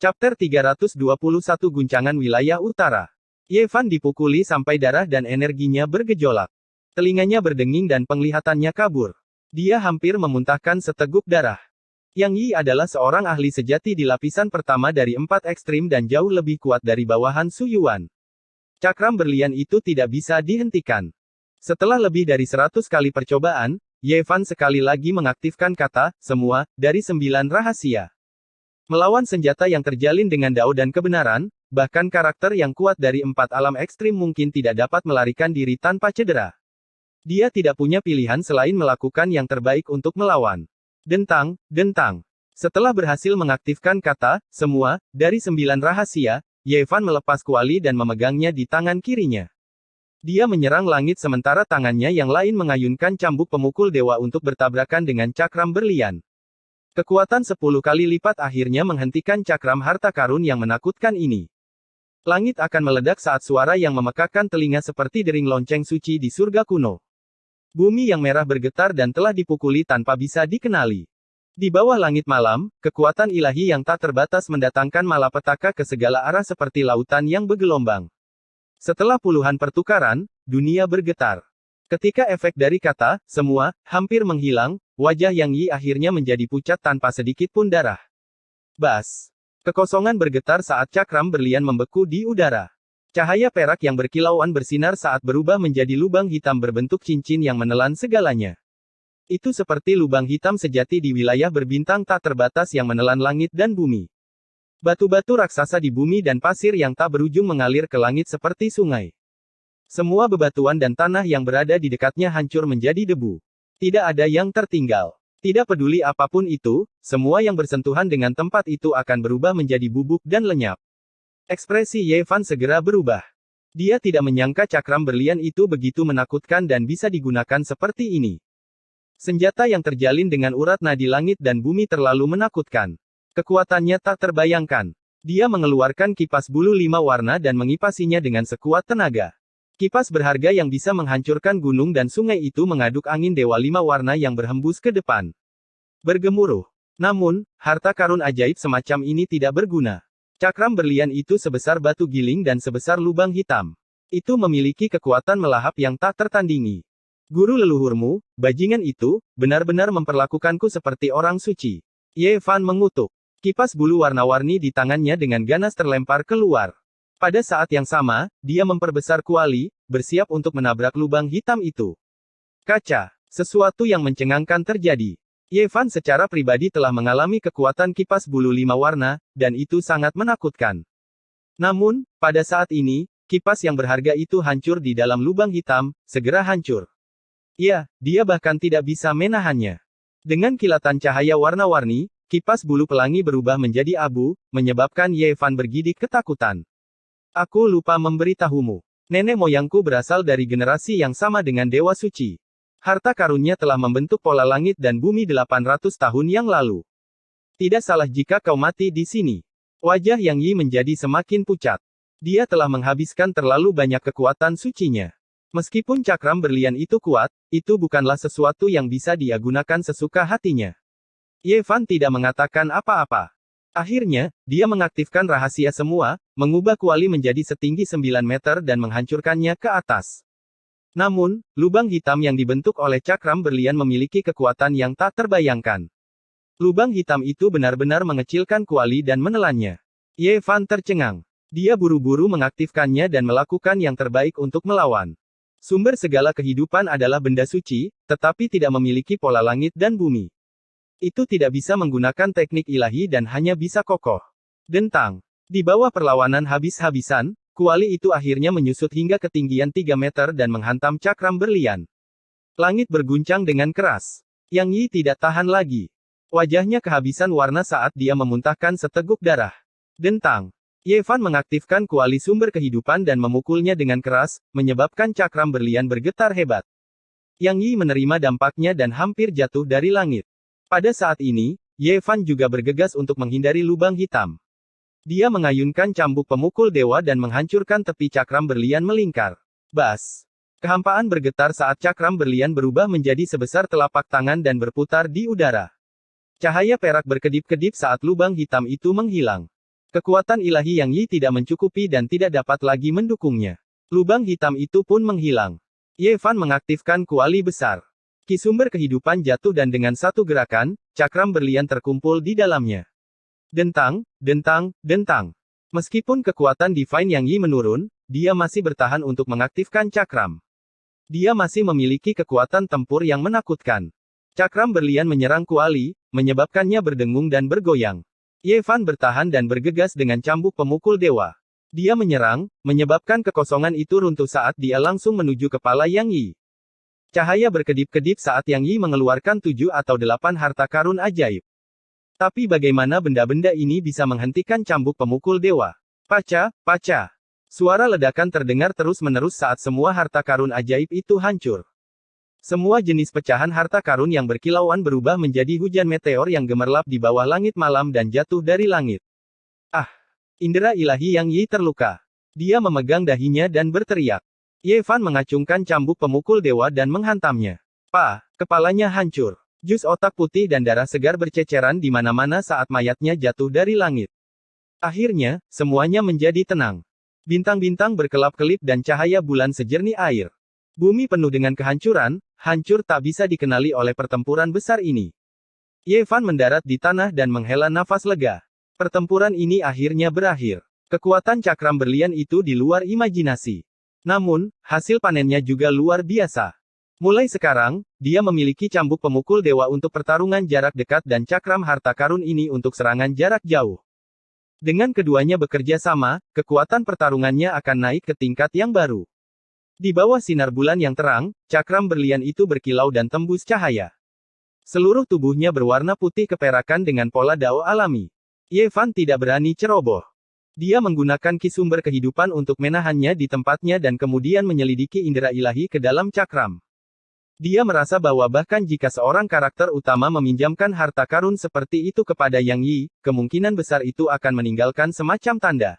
Chapter 321 Guncangan Wilayah Utara. Ye Fan dipukuli sampai darah dan energinya bergejolak. Telinganya berdenging dan penglihatannya kabur. Dia hampir memuntahkan seteguk darah. Yang Yi adalah seorang ahli sejati di lapisan pertama dari 4 ekstrim dan jauh lebih kuat dari bawahan Su Yuan. Cakram berlian itu tidak bisa dihentikan. Setelah lebih dari 100 kali percobaan, Ye Fan sekali lagi mengaktifkan kata, semua, dari 9 rahasia. Melawan senjata yang terjalin dengan dao dan kebenaran, bahkan karakter yang kuat dari 4 alam ekstrim mungkin tidak dapat melarikan diri tanpa cedera. Dia tidak punya pilihan selain melakukan yang terbaik untuk melawan. Dentang, dentang. Setelah berhasil mengaktifkan kata, semua, dari 9 rahasia, Ye Fan melepas kuali dan memegangnya di tangan kirinya. Dia menyerang langit sementara tangannya yang lain mengayunkan cambuk pemukul dewa untuk bertabrakan dengan cakram berlian. Kekuatan 10 kali lipat akhirnya menghentikan cakram harta karun yang menakutkan ini. Langit akan meledak saat suara yang memekakkan telinga seperti dering lonceng suci di surga kuno. Bumi yang merah bergetar dan telah dipukuli tanpa bisa dikenali. Di bawah langit malam, kekuatan ilahi yang tak terbatas mendatangkan malapetaka ke segala arah seperti lautan yang bergelombang. Setelah puluhan pertukaran, dunia bergetar. Ketika efek dari kata, semua, hampir menghilang, wajah Yang Yi akhirnya menjadi pucat tanpa sedikit pun darah. Bas. Kekosongan bergetar saat cakram berlian membeku di udara. Cahaya perak yang berkilauan bersinar saat berubah menjadi lubang hitam berbentuk cincin yang menelan segalanya. Itu seperti lubang hitam sejati di wilayah berbintang tak terbatas yang menelan langit dan bumi. Batu-batu raksasa di bumi dan pasir yang tak berujung mengalir ke langit seperti sungai. Semua bebatuan dan tanah yang berada di dekatnya hancur menjadi debu. Tidak ada yang tertinggal. Tidak peduli apapun itu, semua yang bersentuhan dengan tempat itu akan berubah menjadi bubuk dan lenyap. Ekspresi Ye Fan segera berubah. Dia tidak menyangka cakram berlian itu begitu menakutkan dan bisa digunakan seperti ini. Senjata yang terjalin dengan urat nadi langit dan bumi terlalu menakutkan. Kekuatannya tak terbayangkan. Dia mengeluarkan kipas bulu 5 warna dan mengipasinya dengan sekuat tenaga. Kipas berharga yang bisa menghancurkan gunung dan sungai itu mengaduk angin dewa 5 warna yang berhembus ke depan. Bergemuruh. Namun, harta karun ajaib semacam ini tidak berguna. Cakram berlian itu sebesar batu giling dan sebesar lubang hitam. Itu memiliki kekuatan melahap yang tak tertandingi. Guru leluhurmu, bajingan itu, benar-benar memperlakukanku seperti orang suci. Ye Fan mengutuk. Kipas bulu warna-warni di tangannya dengan ganas terlempar keluar. Pada saat yang sama, dia memperbesar kuali, bersiap untuk menabrak lubang hitam itu. Kaca. Sesuatu yang mencengangkan terjadi. Ye Fan secara pribadi telah mengalami kekuatan kipas bulu 5 warna, dan itu sangat menakutkan. Namun, pada saat ini, kipas yang berharga itu hancur di dalam lubang hitam, segera hancur. Ya, dia bahkan tidak bisa menahannya. Dengan kilatan cahaya warna-warni, kipas bulu pelangi berubah menjadi abu, menyebabkan Ye Fan bergidik ketakutan. Aku lupa memberitahumu. Nenek moyangku berasal dari generasi yang sama dengan Dewa Suci. Harta karunnya telah membentuk pola langit dan bumi 800 tahun yang lalu. Tidak salah jika kau mati di sini. Wajah Yang Yi menjadi semakin pucat. Dia telah menghabiskan terlalu banyak kekuatan sucinya. Meskipun cakram berlian itu kuat, itu bukanlah sesuatu yang bisa dia gunakan sesuka hatinya. Ye Fan tidak mengatakan apa-apa. Akhirnya, dia mengaktifkan rahasia semua, mengubah kuali menjadi setinggi 9 meter dan menghancurkannya ke atas. Namun, lubang hitam yang dibentuk oleh cakram berlian memiliki kekuatan yang tak terbayangkan. Lubang hitam itu benar-benar mengecilkan kuali dan menelannya. Ye Fan tercengang. Dia buru-buru mengaktifkannya dan melakukan yang terbaik untuk melawan. Sumber segala kehidupan adalah benda suci, tetapi tidak memiliki pola langit dan bumi. Itu tidak bisa menggunakan teknik ilahi dan hanya bisa kokoh. Dentang. Di bawah perlawanan habis-habisan, kuali itu akhirnya menyusut hingga ketinggian 3 meter dan menghantam cakram berlian. Langit berguncang dengan keras. Yang Yi tidak tahan lagi. Wajahnya kehabisan warna saat dia memuntahkan seteguk darah. Dentang. Ye Fan mengaktifkan kuali sumber kehidupan dan memukulnya dengan keras, menyebabkan cakram berlian bergetar hebat. Yang Yi menerima dampaknya dan hampir jatuh dari langit. Pada saat ini, Ye Fan juga bergegas untuk menghindari lubang hitam. Dia mengayunkan cambuk pemukul dewa dan menghancurkan tepi cakram berlian melingkar. Bas. Kehampaan bergetar saat cakram berlian berubah menjadi sebesar telapak tangan dan berputar di udara. Cahaya perak berkedip-kedip saat lubang hitam itu menghilang. Kekuatan ilahi Yang Yi tidak mencukupi dan tidak dapat lagi mendukungnya. Lubang hitam itu pun menghilang. Ye Fan mengaktifkan kuali besar. Ki sumber kehidupan jatuh dan dengan satu gerakan, cakram berlian terkumpul di dalamnya. Dentang, dentang, dentang. Meskipun kekuatan Divine Yang Yi menurun, dia masih bertahan untuk mengaktifkan cakram. Dia masih memiliki kekuatan tempur yang menakutkan. Cakram berlian menyerang kuali, menyebabkannya berdengung dan bergoyang. Ye Fan bertahan dan bergegas dengan cambuk pemukul dewa. Dia menyerang, menyebabkan kekosongan itu runtuh saat dia langsung menuju kepala Yang Yi. Cahaya berkedip-kedip saat Yang Yi mengeluarkan 7 atau 8 harta karun ajaib. Tapi bagaimana benda-benda ini bisa menghentikan cambuk pemukul dewa? Paca, paca. Suara ledakan terdengar terus-menerus saat semua harta karun ajaib itu hancur. Semua jenis pecahan harta karun yang berkilauan berubah menjadi hujan meteor yang gemerlap di bawah langit malam dan jatuh dari langit. Ah! Indera ilahi Yang Yi terluka. Dia memegang dahinya dan berteriak. Ye Fan mengacungkan cambuk pemukul dewa dan menghantamnya. Kepalanya hancur. Jus otak putih dan darah segar berceceran di mana-mana saat mayatnya jatuh dari langit. Akhirnya, semuanya menjadi tenang. Bintang-bintang berkelap-kelip dan cahaya bulan sejernih air. Bumi penuh dengan kehancuran, hancur tak bisa dikenali oleh pertempuran besar ini. Ye Fan mendarat di tanah dan menghela nafas lega. Pertempuran ini akhirnya berakhir. Kekuatan cakram berlian itu di luar imajinasi. Namun, hasil panennya juga luar biasa. Mulai sekarang, dia memiliki cambuk pemukul dewa untuk pertarungan jarak dekat dan cakram harta karun ini untuk serangan jarak jauh. Dengan keduanya bekerja sama, kekuatan pertarungannya akan naik ke tingkat yang baru. Di bawah sinar bulan yang terang, cakram berlian itu berkilau dan tembus cahaya. Seluruh tubuhnya berwarna putih keperakan dengan pola dao alami. Ye Fan tidak berani ceroboh. Dia menggunakan ki sumber kehidupan untuk menahannya di tempatnya dan kemudian menyelidiki indera ilahi ke dalam cakram. Dia merasa bahwa bahkan jika seorang karakter utama meminjamkan harta karun seperti itu kepada Yang Yi, kemungkinan besar itu akan meninggalkan semacam tanda.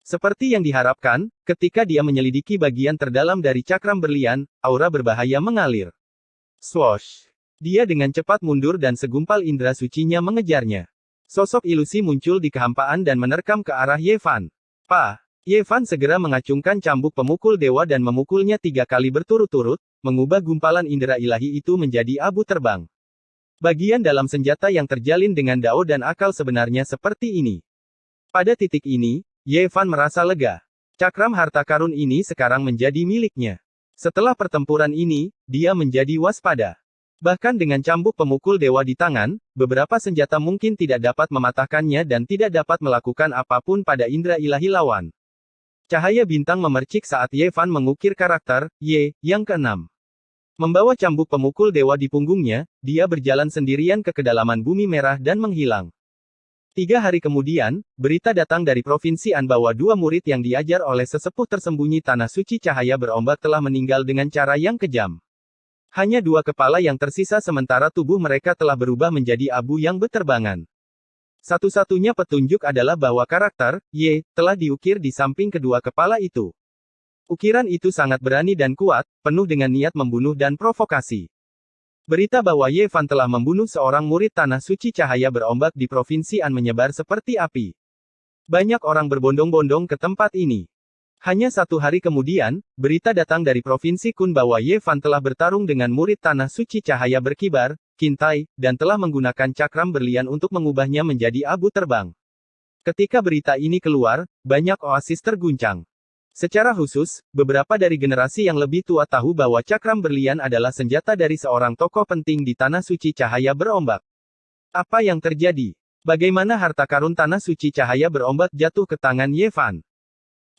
Seperti yang diharapkan, ketika dia menyelidiki bagian terdalam dari cakram berlian, aura berbahaya mengalir. Swoosh! Dia dengan cepat mundur dan segumpal indera sucinya mengejarnya. Sosok ilusi muncul di kehampaan dan menerkam ke arah Ye Fan. Ye Fan segera mengacungkan cambuk pemukul dewa dan memukulnya 3 kali berturut-turut, mengubah gumpalan indera ilahi itu menjadi abu terbang. Bagian dalam senjata yang terjalin dengan dao dan akal sebenarnya seperti ini. Pada titik ini, Ye Fan merasa lega. Cakram harta karun ini sekarang menjadi miliknya. Setelah pertempuran ini, dia menjadi waspada. Bahkan dengan cambuk pemukul dewa di tangan, beberapa senjata mungkin tidak dapat mematahkannya dan tidak dapat melakukan apapun pada indera ilahi lawan. Cahaya bintang memercik saat Ye Fan mengukir karakter, Ye, yang keenam. Membawa cambuk pemukul dewa di punggungnya, dia berjalan sendirian ke kedalaman bumi merah dan menghilang. 3 hari kemudian, berita datang dari Provinsi An bahwa 2 murid yang diajar oleh sesepuh tersembunyi Tanah Suci Cahaya Berombak telah meninggal dengan cara yang kejam. Hanya 2 kepala yang tersisa sementara tubuh mereka telah berubah menjadi abu yang beterbangan. Satu-satunya petunjuk adalah bahwa karakter, Ye, telah diukir di samping kedua kepala itu. Ukiran itu sangat berani dan kuat, penuh dengan niat membunuh dan provokasi. Berita bahwa Ye Fan telah membunuh seorang murid Tanah Suci Cahaya Berombak di Provinsi An menyebar seperti api. Banyak orang berbondong-bondong ke tempat ini. Hanya 1 hari kemudian, berita datang dari Provinsi Kun bahwa Ye Fan telah bertarung dengan murid Tanah Suci Cahaya Berkibar, Kintai, dan telah menggunakan cakram berlian untuk mengubahnya menjadi abu terbang. Ketika berita ini keluar, banyak oasis terguncang. Secara khusus, beberapa dari generasi yang lebih tua tahu bahwa cakram berlian adalah senjata dari seorang tokoh penting di Tanah Suci Cahaya Berombak. Apa yang terjadi? Bagaimana harta karun Tanah Suci Cahaya Berombak jatuh ke tangan Ye Fan?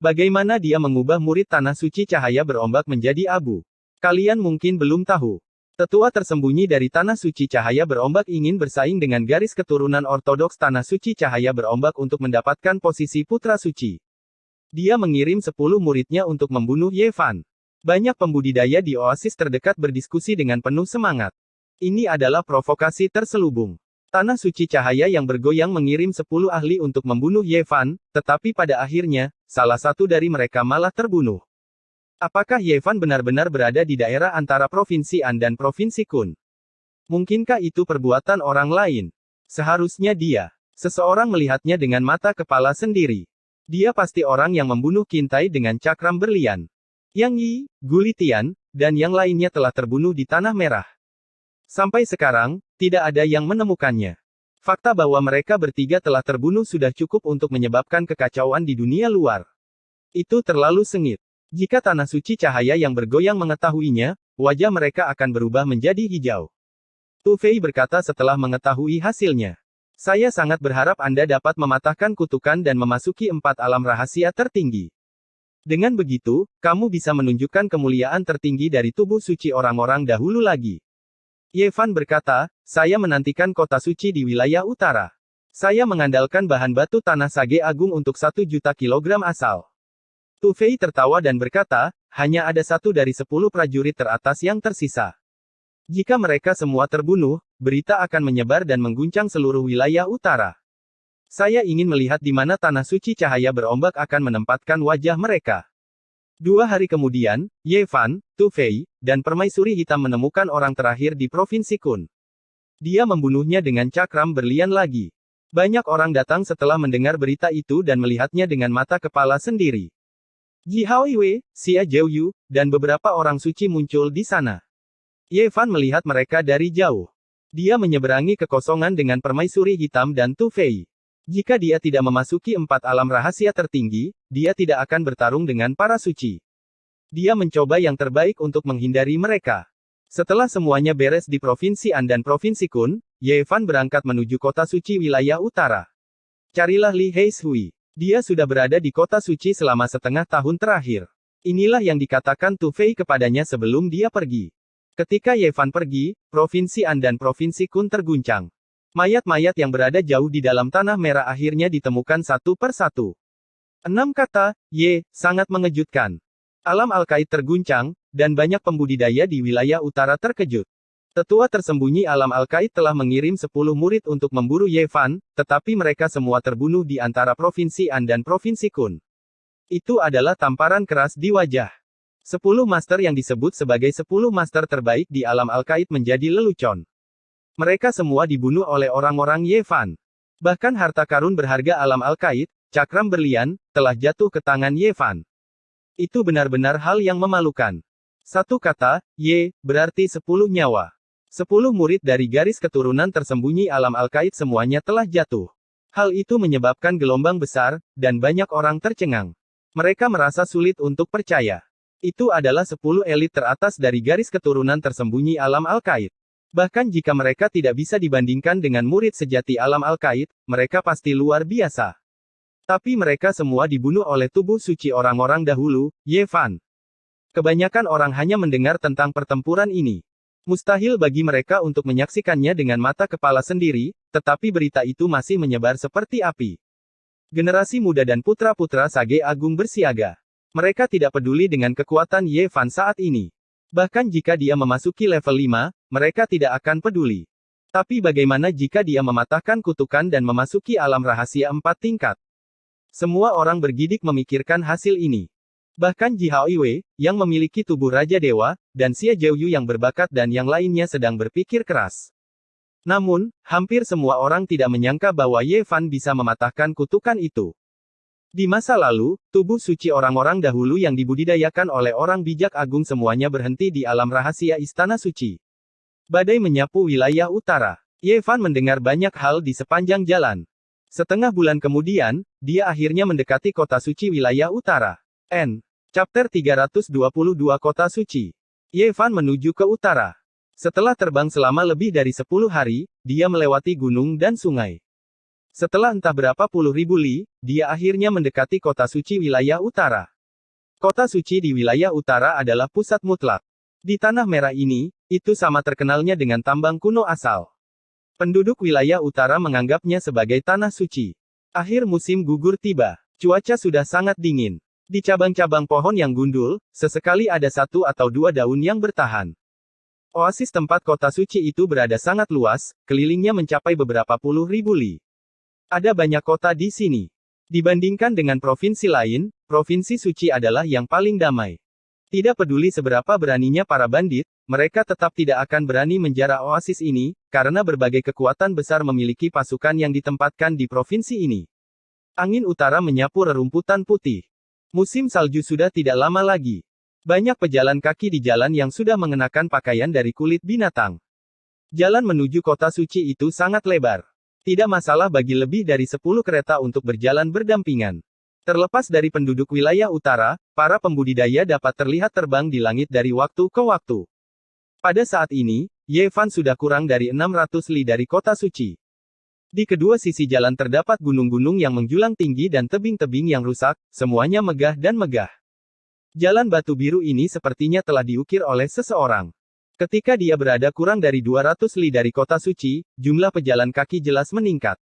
Bagaimana dia mengubah murid Tanah Suci Cahaya Berombak menjadi abu? Kalian mungkin belum tahu. Tetua tersembunyi dari Tanah Suci Cahaya Berombak ingin bersaing dengan garis keturunan ortodoks Tanah Suci Cahaya Berombak untuk mendapatkan posisi putra suci. Dia mengirim 10 muridnya untuk membunuh Ye Fan. Banyak pembudidaya di oasis terdekat berdiskusi dengan penuh semangat. Ini adalah provokasi terselubung. Tanah Suci Cahaya yang bergoyang mengirim 10 ahli untuk membunuh Ye Fan, tetapi pada akhirnya, salah satu dari mereka malah terbunuh. Apakah Ye Fan benar-benar berada di daerah antara Provinsi An dan Provinsi Kun? Mungkinkah itu perbuatan orang lain? Seharusnya dia Seseorang melihatnya dengan mata kepala sendiri. Dia pasti orang yang membunuh Qintai dengan cakram berlian. Yang Yi, Gulitian, dan yang lainnya telah terbunuh di Tanah Merah. Sampai sekarang, tidak ada yang menemukannya. Fakta bahwa mereka bertiga telah terbunuh sudah cukup untuk menyebabkan kekacauan di dunia luar. Itu terlalu sengit. Jika tanah suci cahaya yang bergoyang mengetahuinya, wajah mereka akan berubah menjadi hijau. Tu Fei berkata setelah mengetahui hasilnya. Saya sangat berharap Anda dapat mematahkan kutukan dan memasuki 4 alam rahasia tertinggi. Dengan begitu, kamu bisa menunjukkan kemuliaan tertinggi dari tubuh suci orang-orang dahulu lagi. Ye Fan berkata, saya menantikan kota suci di wilayah utara. Saya mengandalkan bahan batu tanah sage agung untuk 1 juta kilogram asal. Tu Fei tertawa dan berkata, hanya ada 1 dari 10 prajurit teratas yang tersisa. Jika mereka semua terbunuh, berita akan menyebar dan mengguncang seluruh wilayah utara. Saya ingin melihat di mana tanah suci cahaya berombak akan menempatkan wajah mereka. 2 hari kemudian, Ye Fan, Tu Fei, dan Permaisuri Hitam menemukan orang terakhir di Provinsi Kun. Dia membunuhnya dengan cakram berlian lagi. Banyak orang datang setelah mendengar berita itu dan melihatnya dengan mata kepala sendiri. Ji Haoiwei, Xia Jiuyu, dan beberapa orang suci muncul di sana. Ye Fan melihat mereka dari jauh. Dia menyeberangi kekosongan dengan Permaisuri Hitam dan Tu Fei. Jika dia tidak memasuki 4 alam rahasia tertinggi, dia tidak akan bertarung dengan para suci. Dia mencoba yang terbaik untuk menghindari mereka. Setelah semuanya beres di Provinsi An dan Provinsi Kun, Ye Fan berangkat menuju kota suci wilayah utara. Carilah Li Heishui. Dia sudah berada di kota suci selama setengah tahun terakhir. Inilah yang dikatakan Tu Fei kepadanya sebelum dia pergi. Ketika Ye Fan pergi, Provinsi An dan Provinsi Kun terguncang. Mayat-mayat yang berada jauh di dalam tanah merah akhirnya ditemukan satu per satu. 6 kata, Ye, sangat mengejutkan. Alam Al-Qaid terguncang, dan banyak pembudidaya di wilayah utara terkejut. Tetua tersembunyi Alam Al-Qaid telah mengirim 10 murid untuk memburu Ye Fan, tetapi mereka semua terbunuh di antara Provinsi An dan Provinsi Kun. Itu adalah tamparan keras di wajah. 10 master yang disebut sebagai 10 master terbaik di Alam Al-Qaid menjadi lelucon. Mereka semua dibunuh oleh orang-orang Ye Fan. Bahkan harta karun berharga Alam Al-Qaid, cakram berlian, telah jatuh ke tangan Ye Fan. Itu benar-benar hal yang memalukan. Satu kata, Ye, berarti 10 nyawa. 10 murid dari garis keturunan tersembunyi Alam Al-Qaid semuanya telah jatuh. Hal itu menyebabkan gelombang besar, dan banyak orang tercengang. Mereka merasa sulit untuk percaya. Itu adalah 10 elit teratas dari garis keturunan tersembunyi Alam Al-Qaid. Bahkan jika mereka tidak bisa dibandingkan dengan murid sejati Alam Al-Qaid, mereka pasti luar biasa. Tapi mereka semua dibunuh oleh tubuh suci orang-orang dahulu, Ye Fan. Kebanyakan orang hanya mendengar tentang pertempuran ini. Mustahil bagi mereka untuk menyaksikannya dengan mata kepala sendiri, tetapi berita itu masih menyebar seperti api. Generasi muda dan putra-putra Sage Agung bersiaga. Mereka tidak peduli dengan kekuatan Ye Fan saat ini. Bahkan jika dia memasuki level 5, mereka tidak akan peduli. Tapi bagaimana jika dia mematahkan kutukan dan memasuki alam rahasia 4 tingkat? Semua orang bergidik memikirkan hasil ini. Bahkan Ji Haoiwei, yang memiliki tubuh Raja Dewa, dan Xia Jiuyu yang berbakat dan yang lainnya sedang berpikir keras. Namun, hampir semua orang tidak menyangka bahwa Ye Fan bisa mematahkan kutukan itu. Di masa lalu, tubuh suci orang-orang dahulu yang dibudidayakan oleh orang bijak agung semuanya berhenti di alam rahasia Istana Suci. Badai menyapu wilayah utara. Ye Fan mendengar banyak hal di sepanjang jalan. Setengah bulan kemudian, dia akhirnya mendekati kota suci wilayah utara. Chapter 322 Kota Suci. Ye Fan menuju ke utara. Setelah terbang selama lebih dari 10 hari, dia melewati gunung dan sungai. Setelah entah berapa puluh ribu li, dia akhirnya mendekati kota suci wilayah utara. Kota suci di wilayah utara adalah pusat mutlak. Di tanah merah ini, itu sama terkenalnya dengan tambang kuno asal. Penduduk wilayah utara menganggapnya sebagai tanah suci. Akhir musim gugur tiba. Cuaca sudah sangat dingin. Di cabang-cabang pohon yang gundul, sesekali ada 1 atau 2 daun yang bertahan. Oasis tempat kota suci itu berada sangat luas, kelilingnya mencapai beberapa puluh ribu li. Ada banyak kota di sini. Dibandingkan dengan provinsi lain, provinsi suci adalah yang paling damai. Tidak peduli seberapa beraninya para bandit, mereka tetap tidak akan berani menjarah oasis ini, karena berbagai kekuatan besar memiliki pasukan yang ditempatkan di provinsi ini. Angin utara menyapu rerumputan putih. Musim salju sudah tidak lama lagi. Banyak pejalan kaki di jalan yang sudah mengenakan pakaian dari kulit binatang. Jalan menuju kota suci itu sangat lebar. Tidak masalah bagi lebih dari 10 kereta untuk berjalan berdampingan. Terlepas dari penduduk wilayah utara, para pembudidaya dapat terlihat terbang di langit dari waktu ke waktu. Pada saat ini, Yevan sudah kurang dari 600 li dari kota suci. Di kedua sisi jalan terdapat gunung-gunung yang menjulang tinggi dan tebing-tebing yang rusak, semuanya megah dan megah. Jalan batu biru ini sepertinya telah diukir oleh seseorang. Ketika dia berada kurang dari 200 li dari kota suci, jumlah pejalan kaki jelas meningkat.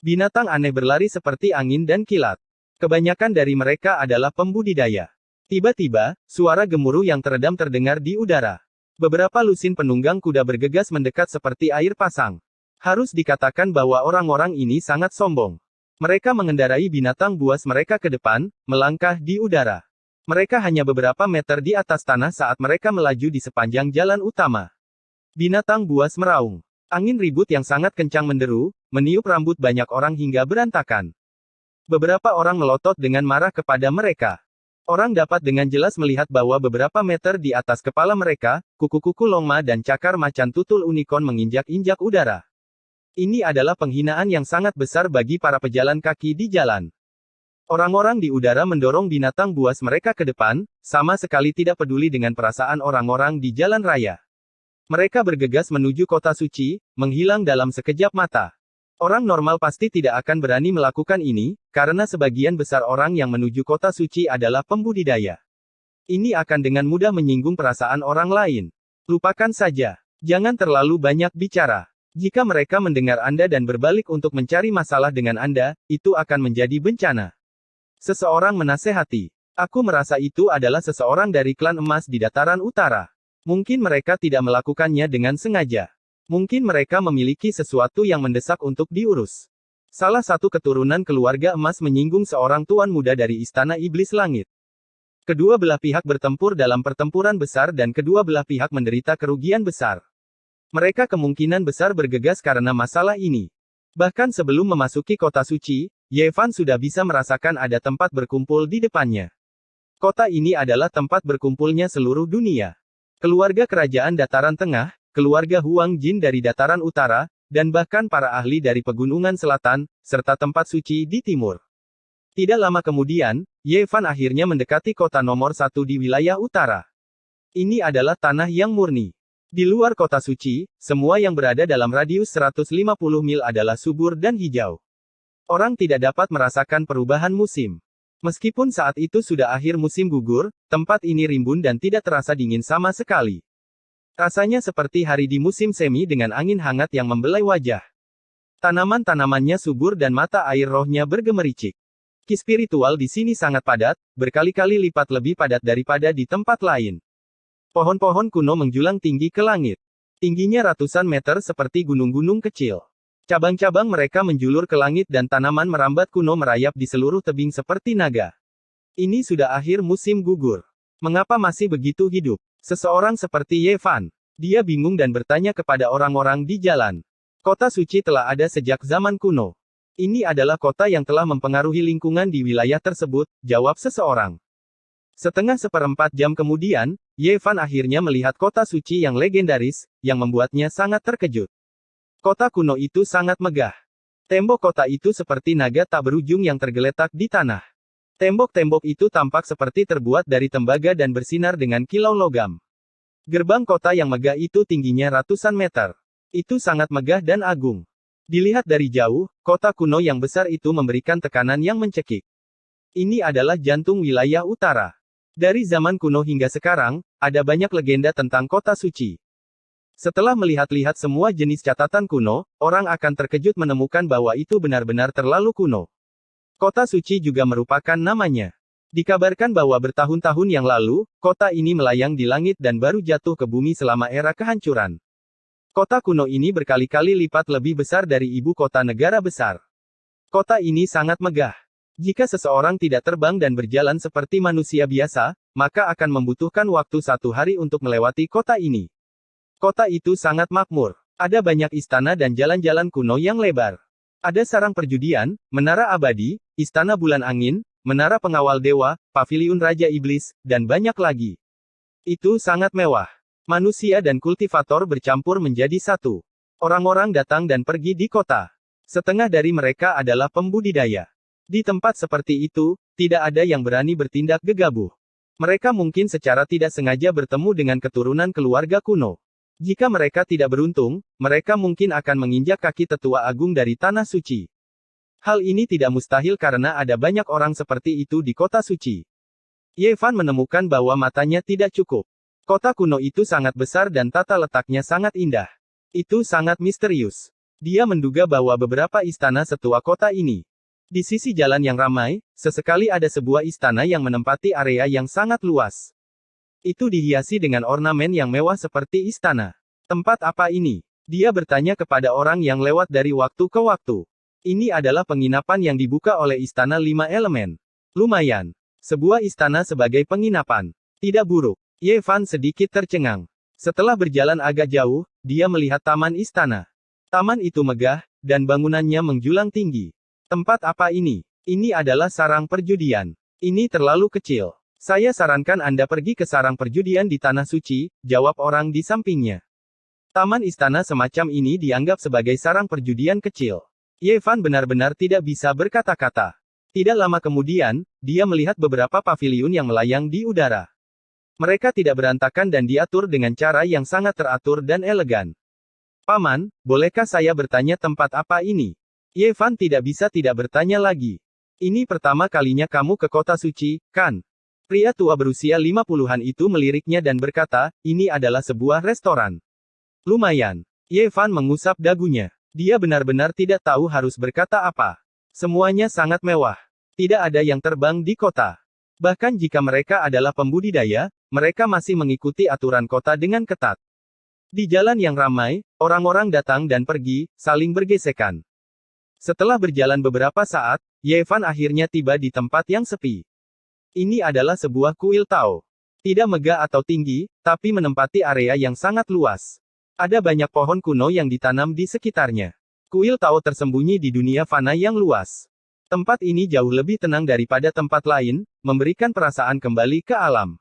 Binatang aneh berlari seperti angin dan kilat. Kebanyakan dari mereka adalah pembudidaya. Tiba-tiba, suara gemuruh yang teredam terdengar di udara. Beberapa lusin penunggang kuda bergegas mendekat seperti air pasang. Harus dikatakan bahwa orang-orang ini sangat sombong. Mereka mengendarai binatang buas mereka ke depan, melangkah di udara. Mereka hanya beberapa meter di atas tanah saat mereka melaju di sepanjang jalan utama. Binatang buas meraung. Angin ribut yang sangat kencang menderu, meniup rambut banyak orang hingga berantakan. Beberapa orang melotot dengan marah kepada mereka. Orang dapat dengan jelas melihat bahwa beberapa meter di atas kepala mereka, kuku-kuku longma dan cakar macan tutul unicorn menginjak-injak udara. Ini adalah penghinaan yang sangat besar bagi para pejalan kaki di jalan. Orang-orang di udara mendorong binatang buas mereka ke depan, sama sekali tidak peduli dengan perasaan orang-orang di jalan raya. Mereka bergegas menuju kota suci, menghilang dalam sekejap mata. Orang normal pasti tidak akan berani melakukan ini, karena sebagian besar orang yang menuju kota suci adalah pembudidaya. Ini akan dengan mudah menyinggung perasaan orang lain. Lupakan saja. Jangan terlalu banyak bicara. Jika mereka mendengar Anda dan berbalik untuk mencari masalah dengan Anda, itu akan menjadi bencana. Seseorang menasehati. Aku merasa itu adalah seseorang dari klan emas di dataran utara. Mungkin mereka tidak melakukannya dengan sengaja. Mungkin mereka memiliki sesuatu yang mendesak untuk diurus. Salah satu keturunan keluarga emas menyinggung seorang tuan muda dari Istana Iblis Langit. Kedua belah pihak bertempur dalam pertempuran besar dan kedua belah pihak menderita kerugian besar. Mereka kemungkinan besar bergegas karena masalah ini. Bahkan sebelum memasuki kota suci, Yevan sudah bisa merasakan ada tempat berkumpul di depannya. Kota ini adalah tempat berkumpulnya seluruh dunia. Keluarga kerajaan dataran tengah, keluarga Huang Jin dari dataran utara, dan bahkan para ahli dari pegunungan selatan, serta tempat suci di timur. Tidak lama kemudian, Yevan akhirnya mendekati kota nomor 1 di wilayah utara. Ini adalah tanah yang murni. Di luar kota suci, semua yang berada dalam radius 150 mil adalah subur dan hijau. Orang tidak dapat merasakan perubahan musim. Meskipun saat itu sudah akhir musim gugur, tempat ini rimbun dan tidak terasa dingin sama sekali. Rasanya seperti hari di musim semi dengan angin hangat yang membelai wajah. Tanaman-tanamannya subur dan mata air rohnya bergemericik. Ki spiritual di sini sangat padat, berkali-kali lipat lebih padat daripada di tempat lain. Pohon-pohon kuno menjulang tinggi ke langit. Tingginya ratusan meter seperti gunung-gunung kecil. Cabang-cabang mereka menjulur ke langit dan tanaman merambat kuno merayap di seluruh tebing seperti naga. Ini sudah akhir musim gugur. Mengapa masih begitu hidup? Seseorang seperti Yevan. Dia bingung dan bertanya kepada orang-orang di jalan. Kota suci telah ada sejak zaman kuno. Ini adalah kota yang telah mempengaruhi lingkungan di wilayah tersebut, jawab seseorang. Setengah seperempat jam kemudian, Yevan akhirnya melihat kota suci yang legendaris, yang membuatnya sangat terkejut. Kota kuno itu sangat megah. Tembok kota itu seperti naga tak berujung yang tergeletak di tanah. Tembok-tembok itu tampak seperti terbuat dari tembaga dan bersinar dengan kilau logam. Gerbang kota yang megah itu tingginya ratusan meter. Itu sangat megah dan agung. Dilihat dari jauh, kota kuno yang besar itu memberikan tekanan yang mencekik. Ini adalah jantung wilayah utara. Dari zaman kuno hingga sekarang, ada banyak legenda tentang kota suci. Setelah melihat-lihat semua jenis catatan kuno, orang akan terkejut menemukan bahwa itu benar-benar terlalu kuno. Kota suci juga merupakan namanya. Dikabarkan bahwa bertahun-tahun yang lalu, kota ini melayang di langit dan baru jatuh ke bumi selama era kehancuran. Kota kuno ini berkali-kali lipat lebih besar dari ibu kota negara besar. Kota ini sangat megah. Jika seseorang tidak terbang dan berjalan seperti manusia biasa, maka akan membutuhkan waktu 1 hari untuk melewati kota ini. Kota itu sangat makmur. Ada banyak istana dan jalan-jalan kuno yang lebar. Ada sarang perjudian, menara abadi, istana bulan angin, menara pengawal dewa, paviliun Raja Iblis, dan banyak lagi. Itu sangat mewah. Manusia dan kultivator bercampur menjadi satu. Orang-orang datang dan pergi di kota. Setengah dari mereka adalah pembudidaya. Di tempat seperti itu, tidak ada yang berani bertindak gegabah. Mereka mungkin secara tidak sengaja bertemu dengan keturunan keluarga kuno. Jika mereka tidak beruntung, mereka mungkin akan menginjak kaki tetua agung dari Tanah Suci. Hal ini tidak mustahil karena ada banyak orang seperti itu di kota suci. Ye Fan menemukan bahwa matanya tidak cukup. Kota kuno itu sangat besar dan tata letaknya sangat indah. Itu sangat misterius. Dia menduga bahwa beberapa istana setua kota ini. Di sisi jalan yang ramai, sesekali ada sebuah istana yang menempati area yang sangat luas. Itu dihiasi dengan ornamen yang mewah seperti istana. Tempat apa ini? Dia bertanya kepada orang yang lewat dari waktu ke waktu. Ini adalah penginapan yang dibuka oleh Istana 5 Elemen. Lumayan. Sebuah istana sebagai penginapan. Tidak buruk. Ye Fan sedikit tercengang. Setelah berjalan agak jauh, dia melihat taman istana. Taman itu megah, dan bangunannya menjulang tinggi. Tempat apa ini? Ini adalah sarang perjudian. Ini terlalu kecil. Saya sarankan Anda pergi ke sarang perjudian di Tanah Suci, jawab orang di sampingnya. Taman istana semacam ini dianggap sebagai sarang perjudian kecil. Ye Fan benar-benar tidak bisa berkata-kata. Tidak lama kemudian, dia melihat beberapa paviliun yang melayang di udara. Mereka tidak berantakan dan diatur dengan cara yang sangat teratur dan elegan. Paman, bolehkah saya bertanya tempat apa ini? Ye Fan tidak bisa tidak bertanya lagi. Ini pertama kalinya kamu ke kota suci, kan? Pria tua berusia 50-an itu meliriknya dan berkata, ini adalah sebuah restoran. Lumayan. Ye Fan mengusap dagunya. Dia benar-benar tidak tahu harus berkata apa. Semuanya sangat mewah. Tidak ada yang terbang di kota. Bahkan jika mereka adalah pembudidaya, mereka masih mengikuti aturan kota dengan ketat. Di jalan yang ramai, orang-orang datang dan pergi, saling bergesekan. Setelah berjalan beberapa saat, Ye Fan akhirnya tiba di tempat yang sepi. Ini adalah sebuah kuil Tao. Tidak megah atau tinggi, tapi menempati area yang sangat luas. Ada banyak pohon kuno yang ditanam di sekitarnya. Kuil Tao tersembunyi di dunia fana yang luas. Tempat ini jauh lebih tenang daripada tempat lain, memberikan perasaan kembali ke alam.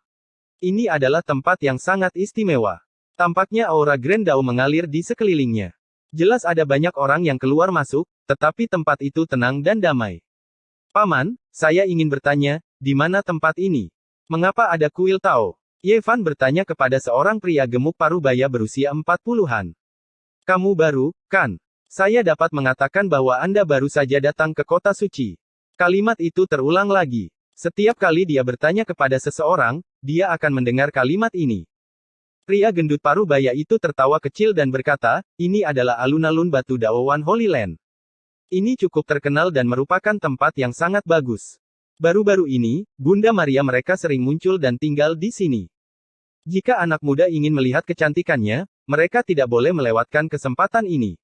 Ini adalah tempat yang sangat istimewa. Tampaknya aura Grand Dao mengalir di sekelilingnya. Jelas ada banyak orang yang keluar masuk, tetapi tempat itu tenang dan damai. Paman, saya ingin bertanya, di mana tempat ini? Mengapa ada kuil Tao? Ye Fan bertanya kepada seorang pria gemuk parubaya berusia 40-an. Kamu baru, kan? Saya dapat mengatakan bahwa Anda baru saja datang ke kota suci. Kalimat itu terulang lagi. Setiap kali dia bertanya kepada seseorang, dia akan mendengar kalimat ini. Pria gendut parubaya itu tertawa kecil dan berkata, ini adalah alun-alun batu Daowan Holy Land. Ini cukup terkenal dan merupakan tempat yang sangat bagus. Baru-baru ini, Bunda Maria mereka sering muncul dan tinggal di sini. Jika anak muda ingin melihat kecantikannya, mereka tidak boleh melewatkan kesempatan ini.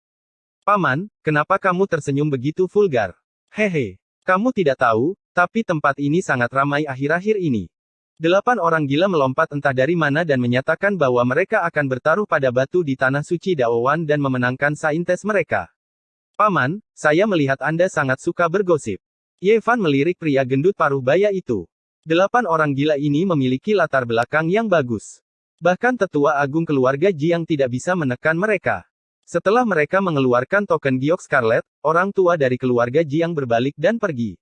Paman, kenapa kamu tersenyum begitu vulgar? Hehe, kamu tidak tahu, tapi tempat ini sangat ramai akhir-akhir ini. 8 orang gila melompat entah dari mana dan menyatakan bahwa mereka akan bertaruh pada batu di Tanah Suci Daowan dan memenangkan saintes mereka. Paman, saya melihat Anda sangat suka bergosip. Ye Fan melirik pria gendut parubaya itu. 8 orang gila ini memiliki latar belakang yang bagus. Bahkan tetua agung keluarga Jiang tidak bisa menekan mereka. Setelah mereka mengeluarkan token giok Scarlet, orang tua dari keluarga Jiang berbalik dan pergi.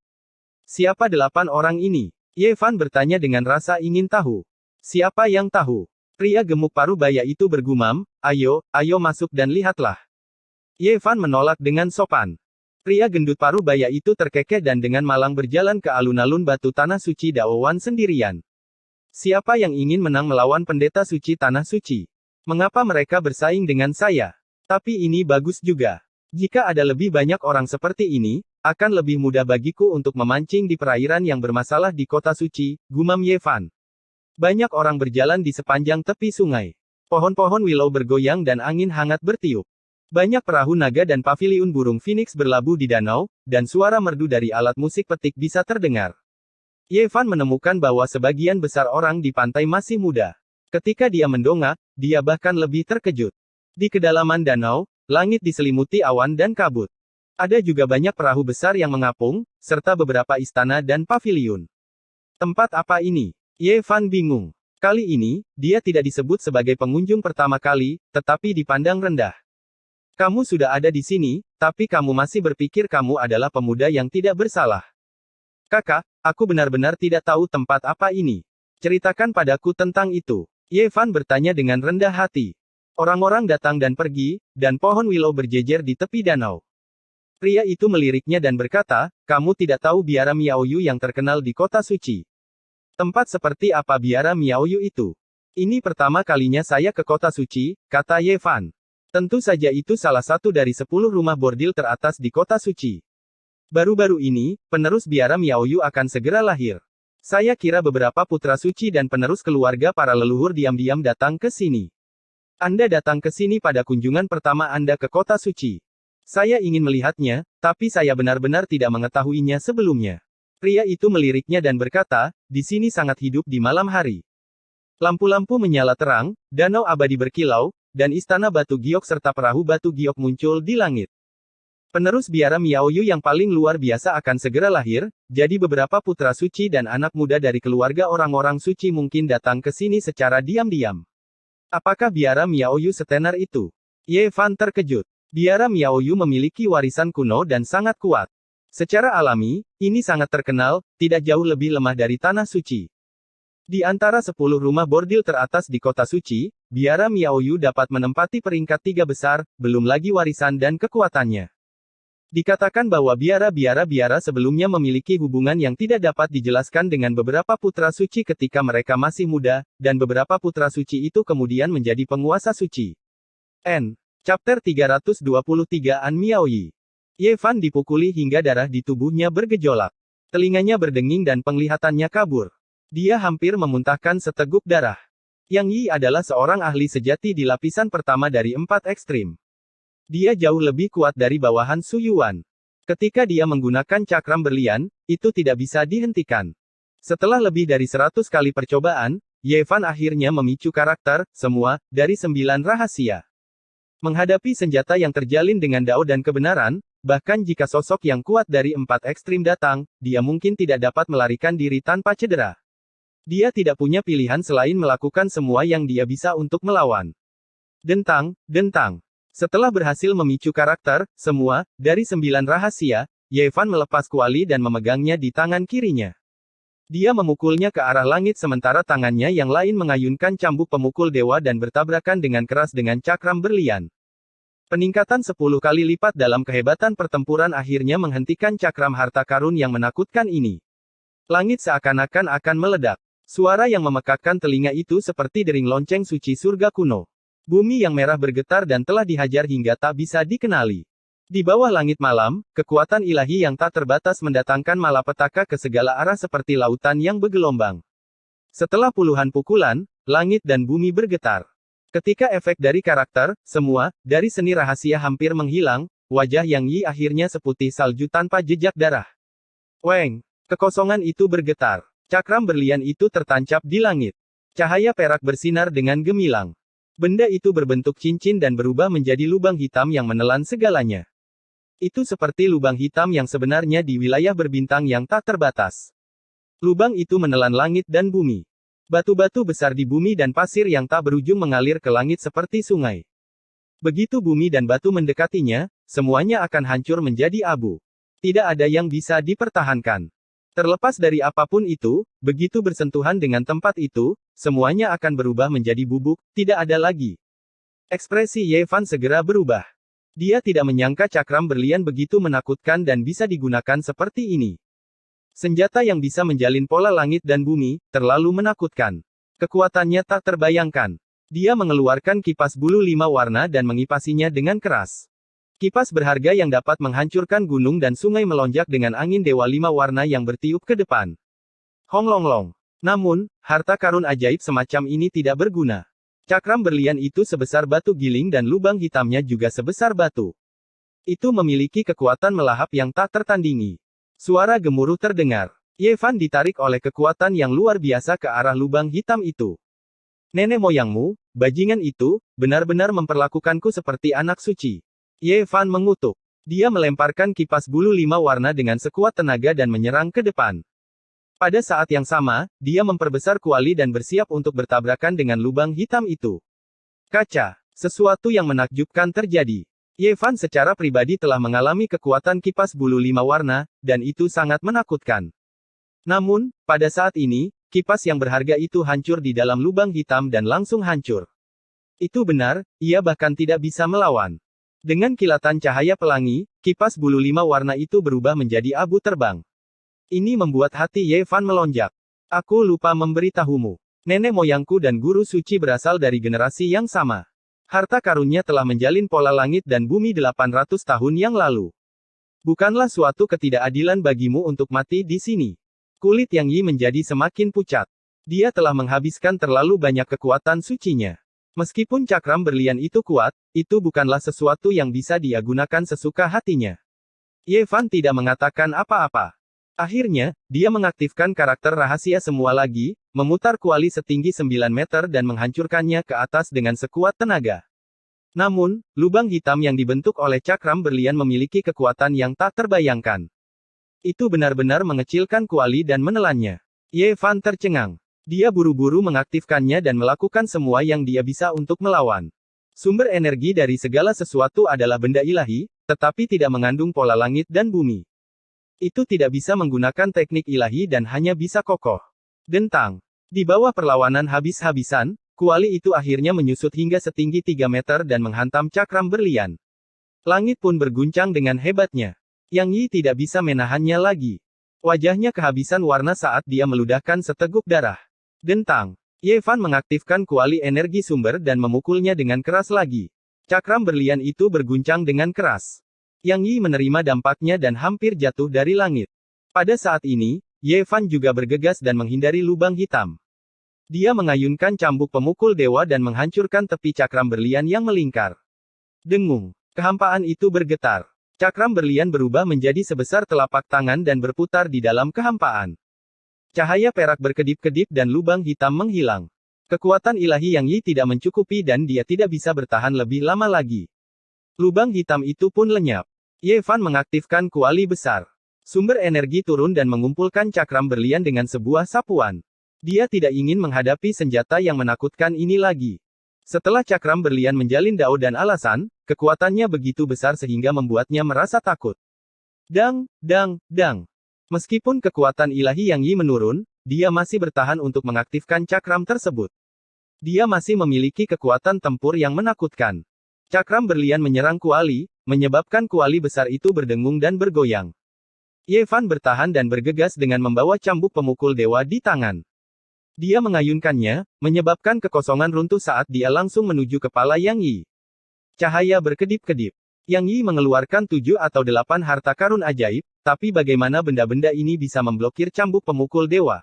Siapa 8 orang ini? Ye Fan bertanya dengan rasa ingin tahu. Siapa yang tahu? Pria gemuk parubaya itu bergumam, ayo masuk dan lihatlah. Ye Fan menolak dengan sopan. Pria gendut parubaya itu terkekeh dan dengan malang berjalan ke alun-alun batu Tanah Suci Daowan sendirian. Siapa yang ingin menang melawan pendeta suci Tanah Suci? Mengapa mereka bersaing dengan saya? Tapi ini bagus juga. Jika ada lebih banyak orang seperti ini, akan lebih mudah bagiku untuk memancing di perairan yang bermasalah di kota suci, gumam Ye Fan. Banyak orang berjalan di sepanjang tepi sungai. Pohon-pohon willow bergoyang dan angin hangat bertiup. Banyak perahu naga dan paviliun burung phoenix berlabuh di danau, dan suara merdu dari alat musik petik bisa terdengar. Ye Fan menemukan bahwa sebagian besar orang di pantai masih muda. Ketika dia mendongak, dia bahkan lebih terkejut. Di kedalaman danau, langit diselimuti awan dan kabut. Ada juga banyak perahu besar yang mengapung, serta beberapa istana dan paviliun. Tempat apa ini? Ye Fan bingung. Kali ini, dia tidak disebut sebagai pengunjung pertama kali, tetapi dipandang rendah. Kamu sudah ada di sini, tapi kamu masih berpikir kamu adalah pemuda yang tidak bersalah. Kakak, aku benar-benar tidak tahu tempat apa ini. Ceritakan padaku tentang itu. Ye Fan bertanya dengan rendah hati. Orang-orang datang dan pergi, dan pohon willow berjejer di tepi danau. Pria itu meliriknya dan berkata, kamu tidak tahu biara Miaoyu yang terkenal di kota suci. Tempat seperti apa biara Miaoyu itu? Ini pertama kalinya saya ke kota suci, kata Ye Fan. Tentu saja itu salah satu dari 10 rumah bordil teratas di kota suci. Baru-baru ini, penerus biara Miaoyu akan segera lahir. Saya kira beberapa putra suci dan penerus keluarga para leluhur diam-diam datang ke sini. Anda datang ke sini pada kunjungan pertama Anda ke kota suci. Saya ingin melihatnya, tapi saya benar-benar tidak mengetahuinya sebelumnya. Pria itu meliriknya dan berkata, di sini sangat hidup di malam hari. Lampu-lampu menyala terang, danau abadi berkilau, dan istana batu giok serta perahu batu giok muncul di langit. Penerus biara Miaoyu yang paling luar biasa akan segera lahir, jadi beberapa putra suci dan anak muda dari keluarga orang-orang suci mungkin datang ke sini secara diam-diam. Apakah biara Miaoyu setenar itu? Ye Fan terkejut. Biara Miaoyu memiliki warisan kuno dan sangat kuat. Secara alami, ini sangat terkenal, tidak jauh lebih lemah dari tanah suci. Di antara 10 rumah bordil teratas di kota suci, biara Miaoyu dapat menempati peringkat 3 besar, belum lagi warisan dan kekuatannya. Dikatakan bahwa biara-biara sebelumnya memiliki hubungan yang tidak dapat dijelaskan dengan beberapa putra suci ketika mereka masih muda, dan beberapa putra suci itu kemudian menjadi penguasa suci. Chapter 323 An Miaoyi. Ye Fan dipukuli hingga darah di tubuhnya bergejolak. Telinganya berdenging dan penglihatannya kabur. Dia hampir memuntahkan seteguk darah. Yang Yi adalah seorang ahli sejati di lapisan pertama dari 4 ekstrim. Dia jauh lebih kuat dari bawahan Su Yuan. Ketika dia menggunakan cakram berlian, itu tidak bisa dihentikan. Setelah lebih dari 100 kali percobaan, Ye Fan akhirnya memicu karakter, semua, dari 9 rahasia. Menghadapi senjata yang terjalin dengan dao dan kebenaran, bahkan jika sosok yang kuat dari 4 ekstrim datang, dia mungkin tidak dapat melarikan diri tanpa cedera. Dia tidak punya pilihan selain melakukan semua yang dia bisa untuk melawan. Dentang. Setelah berhasil memicu karakter, semua, dari 9 rahasia, Ye Fan melepas kuali dan memegangnya di tangan kirinya. Dia memukulnya ke arah langit sementara tangannya yang lain mengayunkan cambuk pemukul dewa dan bertabrakan dengan keras dengan cakram berlian. Peningkatan 10 kali lipat dalam kehebatan pertempuran akhirnya menghentikan cakram harta karun yang menakutkan ini. Langit seakan-akan akan meledak. Suara yang memekakkan telinga itu seperti dering lonceng suci surga kuno. Bumi yang merah bergetar dan telah dihajar hingga tak bisa dikenali. Di bawah langit malam, kekuatan ilahi yang tak terbatas mendatangkan malapetaka ke segala arah seperti lautan yang bergelombang. Setelah puluhan pukulan, langit dan bumi bergetar. Ketika efek dari karakter, semua, dari seni rahasia hampir menghilang, wajah Yang Yi akhirnya seputih salju tanpa jejak darah. Weng! Kekosongan itu bergetar. Cakram berlian itu tertancap di langit. Cahaya perak bersinar dengan gemilang. Benda itu berbentuk cincin dan berubah menjadi lubang hitam yang menelan segalanya. Itu seperti lubang hitam yang sebenarnya di wilayah berbintang yang tak terbatas. Lubang itu menelan langit dan bumi. Batu-batu besar di bumi dan pasir yang tak berujung mengalir ke langit seperti sungai. Begitu bumi dan batu mendekatinya, semuanya akan hancur menjadi abu. Tidak ada yang bisa dipertahankan. Terlepas dari apapun itu, begitu bersentuhan dengan tempat itu, semuanya akan berubah menjadi bubuk, tidak ada lagi. Ekspresi Ye Fan segera berubah. Dia tidak menyangka cakram berlian begitu menakutkan dan bisa digunakan seperti ini. Senjata yang bisa menjalin pola langit dan bumi, terlalu menakutkan. Kekuatannya tak terbayangkan. Dia mengeluarkan kipas bulu 5 warna dan mengipasinya dengan keras. Kipas berharga yang dapat menghancurkan gunung dan sungai melonjak dengan angin dewa 5 warna yang bertiup ke depan. Hong Long Long. Namun, harta karun ajaib semacam ini tidak berguna. Cakram berlian itu sebesar batu giling dan lubang hitamnya juga sebesar batu. Itu memiliki kekuatan melahap yang tak tertandingi. Suara gemuruh terdengar. Ye Fan ditarik oleh kekuatan yang luar biasa ke arah lubang hitam itu. Nenek moyangmu, bajingan itu, benar-benar memperlakukanku seperti anak suci. Ye Fan mengutuk. Dia melemparkan kipas bulu 5 warna dengan sekuat tenaga dan menyerang ke depan. Pada saat yang sama, dia memperbesar kuali dan bersiap untuk bertabrakan dengan lubang hitam itu. Kaca. Sesuatu yang menakjubkan terjadi. Ye Fan secara pribadi telah mengalami kekuatan kipas bulu 5 warna, dan itu sangat menakutkan. Namun, pada saat ini, kipas yang berharga itu hancur di dalam lubang hitam dan langsung hancur. Itu benar, ia bahkan tidak bisa melawan. Dengan kilatan cahaya pelangi, kipas bulu 5 warna itu berubah menjadi abu terbang. Ini membuat hati Ye Fan melonjak. Aku lupa memberitahumu. Nenek moyangku dan guru suci berasal dari generasi yang sama. Harta karunnya telah menjalin pola langit dan bumi 800 tahun yang lalu. Bukanlah suatu ketidakadilan bagimu untuk mati di sini. Kulit Yang Yi menjadi semakin pucat. Dia telah menghabiskan terlalu banyak kekuatan sucinya. Meskipun cakram berlian itu kuat, itu bukanlah sesuatu yang bisa dia gunakan sesuka hatinya. Ye Fan tidak mengatakan apa-apa. Akhirnya, dia mengaktifkan karakter rahasia semua lagi, memutar kuali setinggi 9 meter dan menghancurkannya ke atas dengan sekuat tenaga. Namun, lubang hitam yang dibentuk oleh cakram berlian memiliki kekuatan yang tak terbayangkan. Itu benar-benar mengecilkan kuali dan menelannya. Ye Fan tercengang. Dia buru-buru mengaktifkannya dan melakukan semua yang dia bisa untuk melawan. Sumber energi dari segala sesuatu adalah benda ilahi, tetapi tidak mengandung pola langit dan bumi. Itu tidak bisa menggunakan teknik ilahi dan hanya bisa kokoh. Dentang. Di bawah perlawanan habis-habisan, kuali itu akhirnya menyusut hingga setinggi 3 meter dan menghantam cakram berlian. Langit pun berguncang dengan hebatnya. Yang Yi tidak bisa menahannya lagi. Wajahnya kehabisan warna saat dia meludahkan seteguk darah. Dentang. Ye Fan mengaktifkan kuali energi sumber dan memukulnya dengan keras lagi. Cakram berlian itu berguncang dengan keras. Yang Yi menerima dampaknya dan hampir jatuh dari langit. Pada saat ini, Ye Fan juga bergegas dan menghindari lubang hitam. Dia mengayunkan cambuk pemukul dewa dan menghancurkan tepi cakram berlian yang melingkar. Dengung. Kehampaan itu bergetar. Cakram berlian berubah menjadi sebesar telapak tangan dan berputar di dalam kehampaan. Cahaya perak berkedip-kedip dan lubang hitam menghilang. Kekuatan ilahi Yang Yi tidak mencukupi dan dia tidak bisa bertahan lebih lama lagi. Lubang hitam itu pun lenyap. Ye Fan mengaktifkan kuali besar. Sumber energi turun dan mengumpulkan cakram berlian dengan sebuah sapuan. Dia tidak ingin menghadapi senjata yang menakutkan ini lagi. Setelah cakram berlian menjalin dao dan alasan, kekuatannya begitu besar sehingga membuatnya merasa takut. Dang, dang, dang. Meskipun kekuatan ilahi Yang Yi menurun, dia masih bertahan untuk mengaktifkan cakram tersebut. Dia masih memiliki kekuatan tempur yang menakutkan. Cakram berlian menyerang kuali, menyebabkan kuali besar itu berdengung dan bergoyang. Ye Fan bertahan dan bergegas dengan membawa cambuk pemukul dewa di tangan. Dia mengayunkannya, menyebabkan kekosongan runtuh saat dia langsung menuju kepala Yang Yi. Cahaya berkedip-kedip. Yang Yi mengeluarkan 7 atau 8 harta karun ajaib, tapi bagaimana benda-benda ini bisa memblokir cambuk pemukul dewa?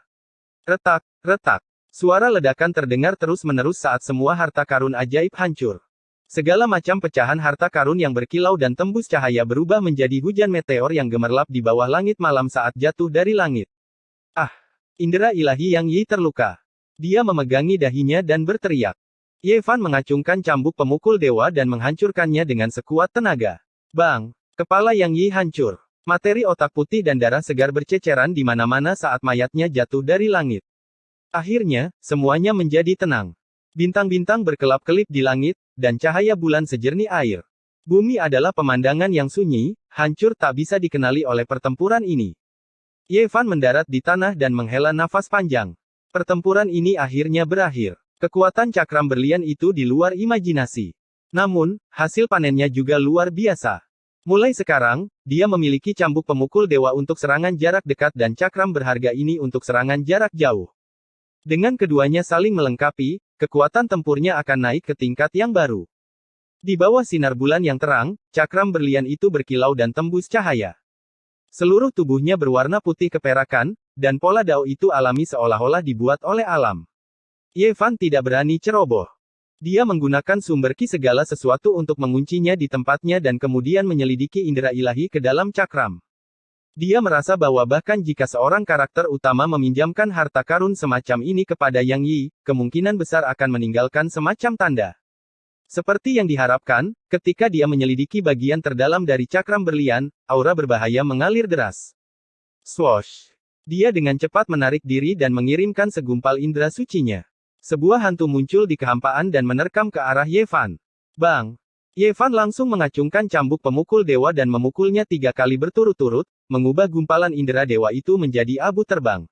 Retak, retak. Suara ledakan terdengar terus-menerus saat semua harta karun ajaib hancur. Segala macam pecahan harta karun yang berkilau dan tembus cahaya berubah menjadi hujan meteor yang gemerlap di bawah langit malam saat jatuh dari langit. Ah! Indera ilahi Yang Yi terluka. Dia memegangi dahinya dan berteriak. Ye Fan mengacungkan cambuk pemukul dewa dan menghancurkannya dengan sekuat tenaga. Bang! Kepala Yang Yi hancur. Materi otak putih dan darah segar berceceran di mana-mana saat mayatnya jatuh dari langit. Akhirnya, semuanya menjadi tenang. Bintang-bintang berkelap-kelip di langit, dan cahaya bulan sejernih air. Bumi adalah pemandangan yang sunyi, hancur tak bisa dikenali oleh pertempuran ini. Ye Fan mendarat di tanah dan menghela nafas panjang. Pertempuran ini akhirnya berakhir. Kekuatan cakram berlian itu di luar imajinasi. Namun, hasil panennya juga luar biasa. Mulai sekarang, dia memiliki cambuk pemukul dewa untuk serangan jarak dekat dan cakram berharga ini untuk serangan jarak jauh. Dengan keduanya saling melengkapi, kekuatan tempurnya akan naik ke tingkat yang baru. Di bawah sinar bulan yang terang, cakram berlian itu berkilau dan tembus cahaya. Seluruh tubuhnya berwarna putih keperakan, dan pola dao itu alami seolah-olah dibuat oleh alam. Ye Fan tidak berani ceroboh. Dia menggunakan sumber ki segala sesuatu untuk menguncinya di tempatnya dan kemudian menyelidiki indera ilahi ke dalam cakram. Dia merasa bahwa bahkan jika seorang karakter utama meminjamkan harta karun semacam ini kepada Yang Yi, kemungkinan besar akan meninggalkan semacam tanda. Seperti yang diharapkan, ketika dia menyelidiki bagian terdalam dari cakram berlian, aura berbahaya mengalir deras. Swoosh! Dia dengan cepat menarik diri dan mengirimkan segumpal indera sucinya. Sebuah hantu muncul di kehampaan dan menerkam ke arah Ye Fan. Bang! Ye Fan langsung mengacungkan cambuk pemukul dewa dan memukulnya 3 kali berturut-turut, mengubah gumpalan indera dewa itu menjadi abu terbang.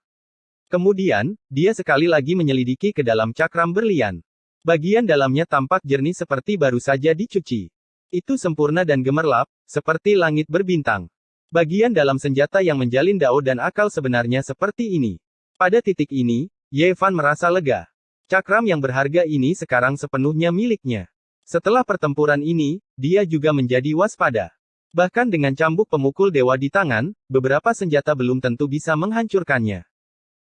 Kemudian, dia sekali lagi menyelidiki ke dalam cakram berlian. Bagian dalamnya tampak jernih seperti baru saja dicuci. Itu sempurna dan gemerlap, seperti langit berbintang. Bagian dalam senjata yang menjalin dao dan akal sebenarnya seperti ini. Pada titik ini, Ye Fan merasa lega. Cakram yang berharga ini sekarang sepenuhnya miliknya. Setelah pertempuran ini, dia juga menjadi waspada. Bahkan dengan cambuk pemukul dewa di tangan, beberapa senjata belum tentu bisa menghancurkannya.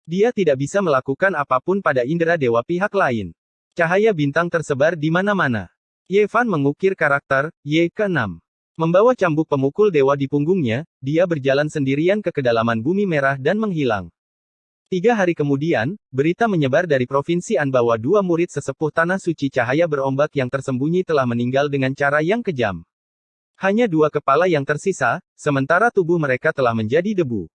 Dia tidak bisa melakukan apapun pada indera dewa pihak lain. Cahaya bintang tersebar di mana-mana. Ye Fan mengukir karakter, Ye ke-6. Membawa cambuk pemukul dewa di punggungnya, dia berjalan sendirian ke kedalaman bumi merah dan menghilang. 3 hari kemudian, berita menyebar dari Provinsi An bahwa 2 murid sesepuh Tanah Suci Cahaya Berombak yang tersembunyi telah meninggal dengan cara yang kejam. Hanya 2 kepala yang tersisa, sementara tubuh mereka telah menjadi debu.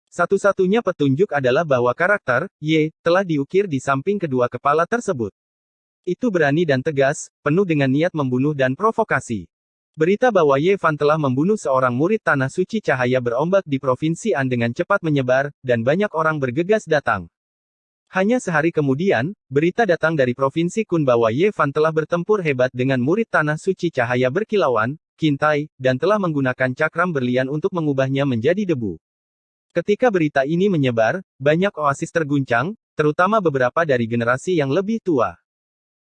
Satu-satunya petunjuk adalah bahwa karakter, Ye, telah diukir di samping kedua kepala tersebut. Itu berani dan tegas, penuh dengan niat membunuh dan provokasi. Berita bahwa Ye Fan telah membunuh seorang murid Tanah Suci Cahaya Berombak di Provinsi An dengan cepat menyebar, dan banyak orang bergegas datang. Hanya sehari kemudian, berita datang dari Provinsi Kun bahwa Ye Fan telah bertempur hebat dengan murid Tanah Suci Cahaya Berkilauan, Qin Tai, dan telah menggunakan cakram berlian untuk mengubahnya menjadi debu. Ketika berita ini menyebar, banyak oasis terguncang, terutama beberapa dari generasi yang lebih tua.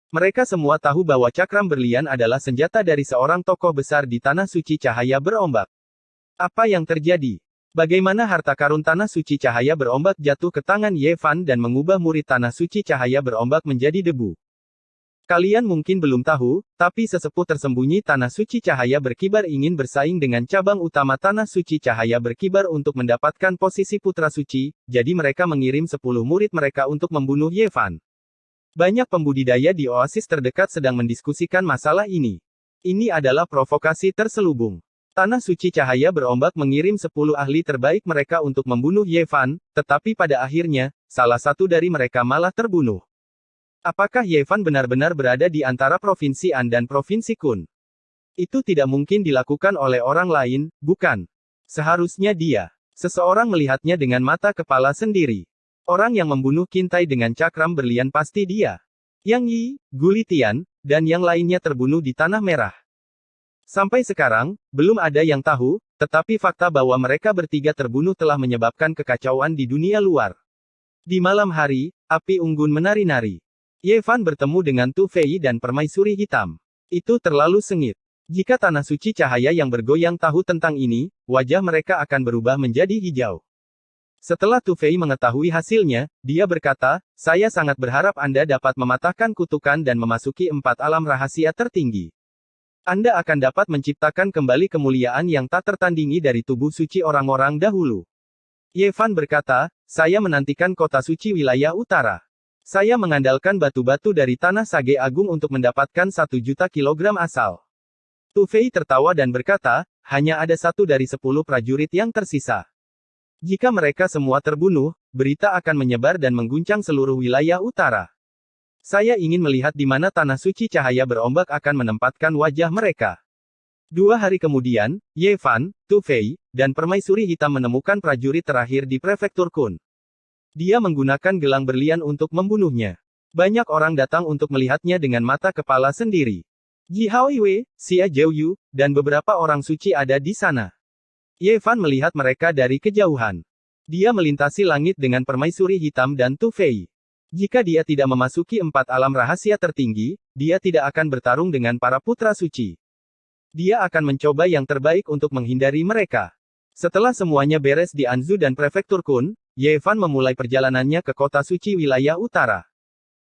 Mereka semua tahu bahwa cakram berlian adalah senjata dari seorang tokoh besar di Tanah Suci Cahaya Berombak. Apa yang terjadi? Bagaimana harta karun Tanah Suci Cahaya Berombak jatuh ke tangan Ye Fan dan mengubah murid Tanah Suci Cahaya Berombak menjadi debu? Kalian mungkin belum tahu, tapi sesepuh tersembunyi Tanah Suci Cahaya Berkibar ingin bersaing dengan cabang utama Tanah Suci Cahaya Berkibar untuk mendapatkan posisi putra suci, jadi mereka mengirim 10 murid mereka untuk membunuh Ye Fan. Banyak pembudidaya di oasis terdekat sedang mendiskusikan masalah ini. Ini adalah provokasi terselubung. Tanah Suci Cahaya Berombak mengirim 10 ahli terbaik mereka untuk membunuh Ye Fan, tetapi pada akhirnya, salah satu dari mereka malah terbunuh. Apakah Ye Fan benar-benar berada di antara Provinsi An dan Provinsi Kun? Itu tidak mungkin dilakukan oleh orang lain, bukan? Seharusnya dia. Seseorang melihatnya dengan mata kepala sendiri. Orang yang membunuh Qin Tai dengan cakram berlian pasti dia. Yang Yi, Guli Tian, dan yang lainnya terbunuh di Tanah Merah. Sampai sekarang, belum ada yang tahu, tetapi fakta bahwa mereka bertiga terbunuh telah menyebabkan kekacauan di dunia luar. Di malam hari, api unggun menari-nari. Ye Fan bertemu dengan Tu Fei dan Permaisuri Hitam. Itu terlalu sengit. Jika Tanah Suci Cahaya yang bergoyang tahu tentang ini, wajah mereka akan berubah menjadi hijau. Setelah Tu Fei mengetahui hasilnya, dia berkata, saya sangat berharap Anda dapat mematahkan kutukan dan memasuki 4 alam rahasia tertinggi. Anda akan dapat menciptakan kembali kemuliaan yang tak tertandingi dari tubuh suci orang-orang dahulu. Ye Fan berkata, saya menantikan kota suci wilayah utara. Saya mengandalkan batu-batu dari Tanah Sage Agung untuk mendapatkan 1 juta kilogram asal. Tu Fei tertawa dan berkata, hanya ada 1 dari 10 prajurit yang tersisa. Jika mereka semua terbunuh, berita akan menyebar dan mengguncang seluruh wilayah utara. Saya ingin melihat di mana Tanah Suci Cahaya Berombak akan menempatkan wajah mereka. 2 hari kemudian, Ye Fan, Tu Fei, dan Permaisuri Hitam menemukan prajurit terakhir di Prefektur Kun. Dia menggunakan gelang berlian untuk membunuhnya. Banyak orang datang untuk melihatnya dengan mata kepala sendiri. Ji Haoiwei, Xia Jiuyu, dan beberapa orang suci ada di sana. Ye Fan melihat mereka dari kejauhan. Dia melintasi langit dengan Permaisuri Hitam dan Tu Fei. Jika dia tidak memasuki 4 alam rahasia tertinggi, dia tidak akan bertarung dengan para putra suci. Dia akan mencoba yang terbaik untuk menghindari mereka. Setelah semuanya beres di Anzu dan Prefektur Kun, Ye Fan memulai perjalanannya ke kota suci wilayah utara.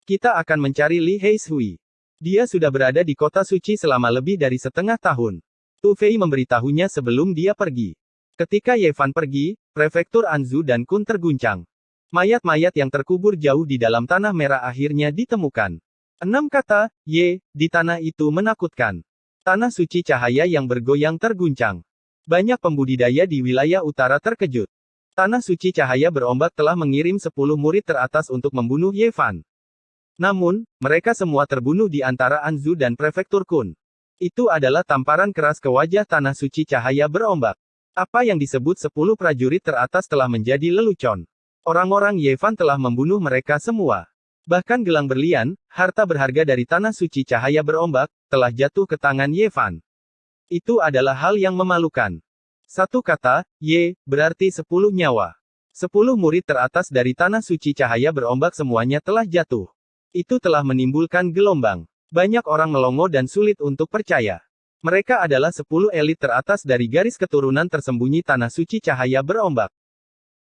Kita akan mencari Li Heishui. Dia sudah berada di kota suci selama lebih dari setengah tahun. Tu Fei memberitahunya sebelum dia pergi. Ketika Ye Fan pergi, prefektur Anzu dan Kun terguncang. Mayat-mayat yang terkubur jauh di dalam tanah merah akhirnya ditemukan. 6 kata, Ye, di tanah itu menakutkan. Tanah suci cahaya yang bergoyang terguncang. Banyak pembudidaya di wilayah utara terkejut. Tanah suci cahaya berombak telah mengirim 10 murid teratas untuk membunuh Ye Fan. Namun, mereka semua terbunuh di antara Anzu dan prefektur Kun. Itu adalah tamparan keras ke wajah tanah suci cahaya berombak. Apa yang disebut 10 prajurit teratas telah menjadi lelucon. Orang-orang Ye Fan telah membunuh mereka semua. Bahkan gelang berlian, harta berharga dari tanah suci cahaya berombak, telah jatuh ke tangan Ye Fan. Itu adalah hal yang memalukan. Satu kata, Ye, berarti 10 nyawa. 10 murid teratas dari tanah suci cahaya berombak semuanya telah jatuh. Itu telah menimbulkan gelombang. Banyak orang melongo dan sulit untuk percaya. Mereka adalah 10 elit teratas dari garis keturunan tersembunyi tanah suci cahaya berombak.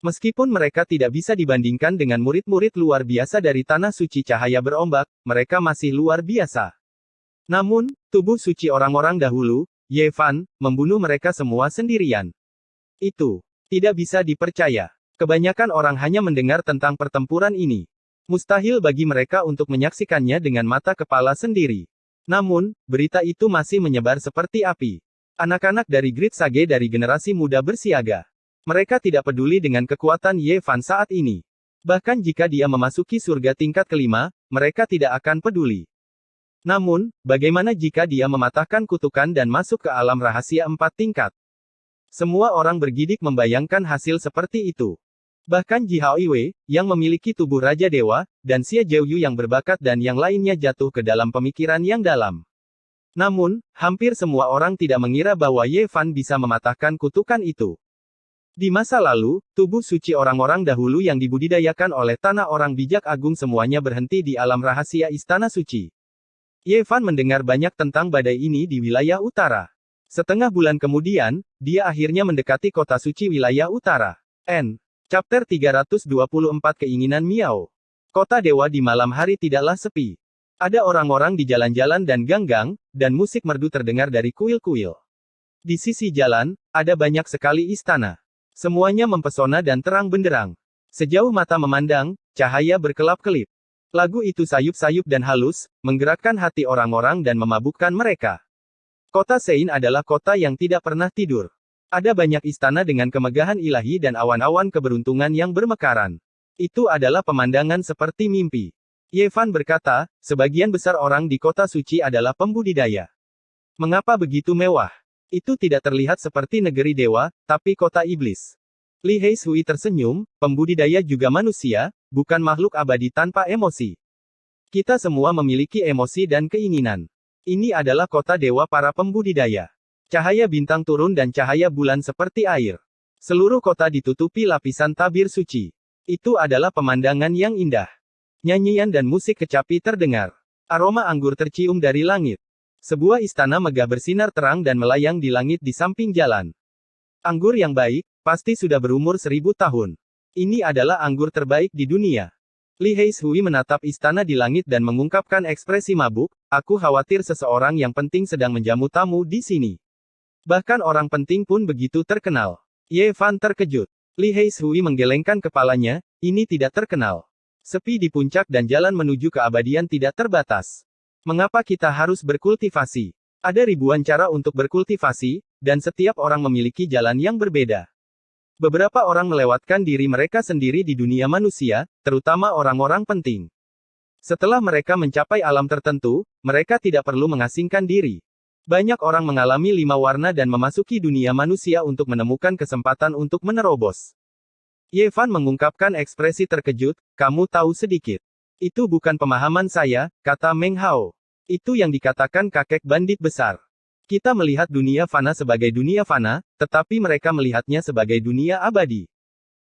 Meskipun mereka tidak bisa dibandingkan dengan murid-murid luar biasa dari tanah suci cahaya berombak, mereka masih luar biasa. Namun, tubuh suci orang-orang dahulu, Ye Fan, membunuh mereka semua sendirian. Itu tidak bisa dipercaya. Kebanyakan orang hanya mendengar tentang pertempuran ini. Mustahil bagi mereka untuk menyaksikannya dengan mata kepala sendiri. Namun, berita itu masih menyebar seperti api. Anak-anak dari Great Sage dari generasi muda bersiaga. Mereka tidak peduli dengan kekuatan Ye Fan saat ini. Bahkan jika dia memasuki surga tingkat kelima, mereka tidak akan peduli. Namun, bagaimana jika dia mematahkan kutukan dan masuk ke alam rahasia 4 tingkat? Semua orang bergidik membayangkan hasil seperti itu. Bahkan Ji Hao Iwei, yang memiliki tubuh Raja Dewa, dan Xie Jiuyu yang berbakat dan yang lainnya jatuh ke dalam pemikiran yang dalam. Namun, hampir semua orang tidak mengira bahwa Ye Fan bisa mematahkan kutukan itu. Di masa lalu, tubuh suci orang-orang dahulu yang dibudidayakan oleh tanah orang bijak agung semuanya berhenti di alam rahasia Istana Suci. Ye Fan mendengar banyak tentang badai ini di wilayah utara. Setengah bulan kemudian, dia akhirnya mendekati kota suci wilayah utara. Chapter 324 Keinginan Miao. Kota dewa di malam hari tidaklah sepi. Ada orang-orang di jalan-jalan dan gang-gang, dan musik merdu terdengar dari kuil-kuil. Di sisi jalan, ada banyak sekali istana. Semuanya mempesona dan terang benderang. Sejauh mata memandang, cahaya berkelap-kelip. Lagu itu sayup-sayup dan halus, menggerakkan hati orang-orang dan memabukkan mereka. Kota Sein adalah kota yang tidak pernah tidur. Ada banyak istana dengan kemegahan ilahi dan awan-awan keberuntungan yang bermekaran. Itu adalah pemandangan seperti mimpi. Ye Fan berkata, sebagian besar orang di kota suci adalah pembudidaya. Mengapa begitu mewah? Itu tidak terlihat seperti negeri dewa, tapi kota iblis. Li Heishui tersenyum, pembudidaya juga manusia, bukan makhluk abadi tanpa emosi. Kita semua memiliki emosi dan keinginan. Ini adalah kota dewa para pembudidaya. Cahaya bintang turun dan cahaya bulan seperti air. Seluruh kota ditutupi lapisan tabir suci. Itu adalah pemandangan yang indah. Nyanyian dan musik kecapi terdengar. Aroma anggur tercium dari langit. Sebuah istana megah bersinar terang dan melayang di langit di samping jalan. Anggur yang baik, pasti sudah berumur 1000 tahun. Ini adalah anggur terbaik di dunia. Li Heishui menatap istana di langit dan mengungkapkan ekspresi mabuk, aku khawatir seseorang yang penting sedang menjamu tamu di sini. Bahkan orang penting pun begitu terkenal. Ye Fan terkejut. Li Heishui menggelengkan kepalanya, ini tidak terkenal. Sepi di puncak dan jalan menuju keabadian tidak terbatas. Mengapa kita harus berkultivasi? Ada ribuan cara untuk berkultivasi, dan setiap orang memiliki jalan yang berbeda. Beberapa orang melewatkan diri mereka sendiri di dunia manusia, terutama orang-orang penting. Setelah mereka mencapai alam tertentu, mereka tidak perlu mengasingkan diri. Banyak orang mengalami 5 warna dan memasuki dunia manusia untuk menemukan kesempatan untuk menerobos. Ye Fan mengungkapkan ekspresi terkejut, kamu tahu sedikit. Itu bukan pemahaman saya, kata Meng Hao. Itu yang dikatakan kakek bandit besar. Kita melihat dunia fana sebagai dunia fana, tetapi mereka melihatnya sebagai dunia abadi.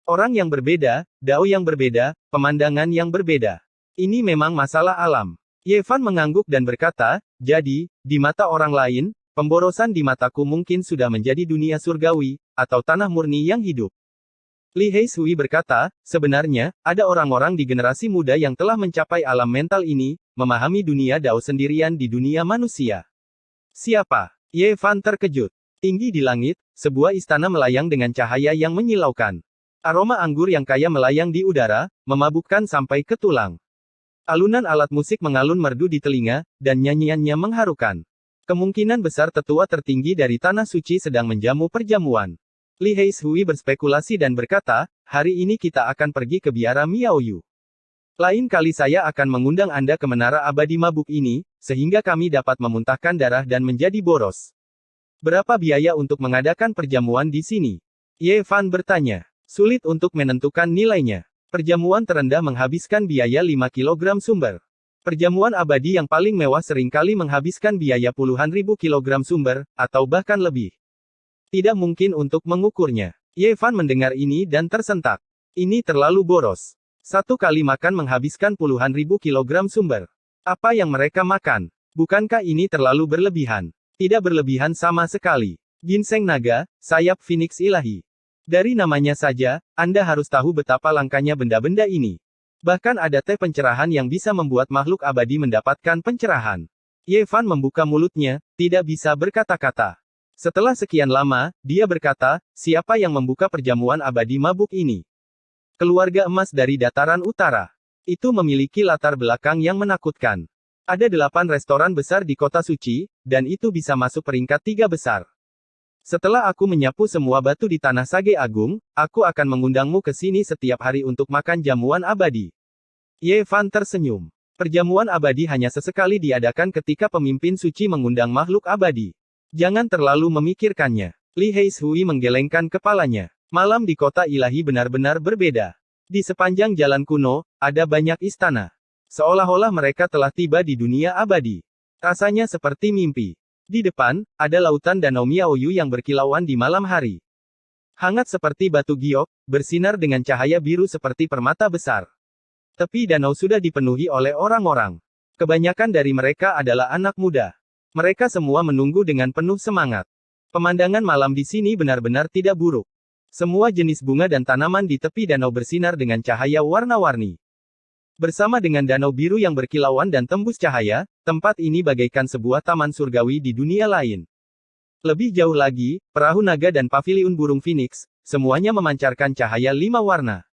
Orang yang berbeda, dao yang berbeda, pemandangan yang berbeda. Ini memang masalah alam. Ye Fan mengangguk dan berkata, jadi, di mata orang lain, pemborosan di mataku mungkin sudah menjadi dunia surgawi, atau tanah murni yang hidup. Li Heishui berkata, sebenarnya, ada orang-orang di generasi muda yang telah mencapai alam mental ini, memahami dunia Dao sendirian di dunia manusia. Siapa? Ye Fan terkejut. Tinggi di langit, sebuah istana melayang dengan cahaya yang menyilaukan. Aroma anggur yang kaya melayang di udara, memabukkan sampai ke tulang. Alunan alat musik mengalun merdu di telinga, dan nyanyiannya mengharukan. Kemungkinan besar tetua tertinggi dari Tanah Suci sedang menjamu perjamuan. Li Heishui berspekulasi dan berkata, hari ini kita akan pergi ke biara Miaoyu. Lain kali saya akan mengundang Anda ke menara abadi mabuk ini, sehingga kami dapat memuntahkan darah dan menjadi boros. Berapa biaya untuk mengadakan perjamuan di sini? Ye Fan bertanya. Sulit untuk menentukan nilainya. Perjamuan terendah menghabiskan biaya 5 kg sumber. Perjamuan abadi yang paling mewah seringkali menghabiskan biaya puluhan ribu kilogram sumber, atau bahkan lebih. Tidak mungkin untuk mengukurnya. Ye Fan mendengar ini dan tersentak. Ini terlalu boros. Satu kali makan menghabiskan puluhan ribu kilogram sumber. Apa yang mereka makan? Bukankah ini terlalu berlebihan? Tidak berlebihan sama sekali. Ginseng naga, sayap Phoenix ilahi. Dari namanya saja, Anda harus tahu betapa langkanya benda-benda ini. Bahkan ada teh pencerahan yang bisa membuat makhluk abadi mendapatkan pencerahan. Ye Fan membuka mulutnya, tidak bisa berkata-kata. Setelah sekian lama, dia berkata, siapa yang membuka perjamuan abadi mabuk ini? Keluarga emas dari dataran utara. Itu memiliki latar belakang yang menakutkan. Ada 8 restoran besar di kota suci, dan itu bisa masuk peringkat 3 besar. Setelah aku menyapu semua batu di Tanah Sage Agung, aku akan mengundangmu ke sini setiap hari untuk makan jamuan abadi. Ye Fan tersenyum. Perjamuan abadi hanya sesekali diadakan ketika pemimpin suci mengundang makhluk abadi. Jangan terlalu memikirkannya. Li Heishui menggelengkan kepalanya. Malam di kota ilahi benar-benar berbeda. Di sepanjang jalan kuno, ada banyak istana. Seolah-olah mereka telah tiba di dunia abadi. Rasanya seperti mimpi. Di depan, ada lautan danau Miaoyu yang berkilauan di malam hari. Hangat seperti batu giok, bersinar dengan cahaya biru seperti permata besar. Tepi danau sudah dipenuhi oleh orang-orang. Kebanyakan dari mereka adalah anak muda. Mereka semua menunggu dengan penuh semangat. Pemandangan malam di sini benar-benar tidak buruk. Semua jenis bunga dan tanaman di tepi danau bersinar dengan cahaya warna-warni. Bersama dengan danau biru yang berkilauan dan tembus cahaya, tempat ini bagaikan sebuah taman surgawi di dunia lain. Lebih jauh lagi, perahu naga dan paviliun burung Phoenix, semuanya memancarkan cahaya 5 warna.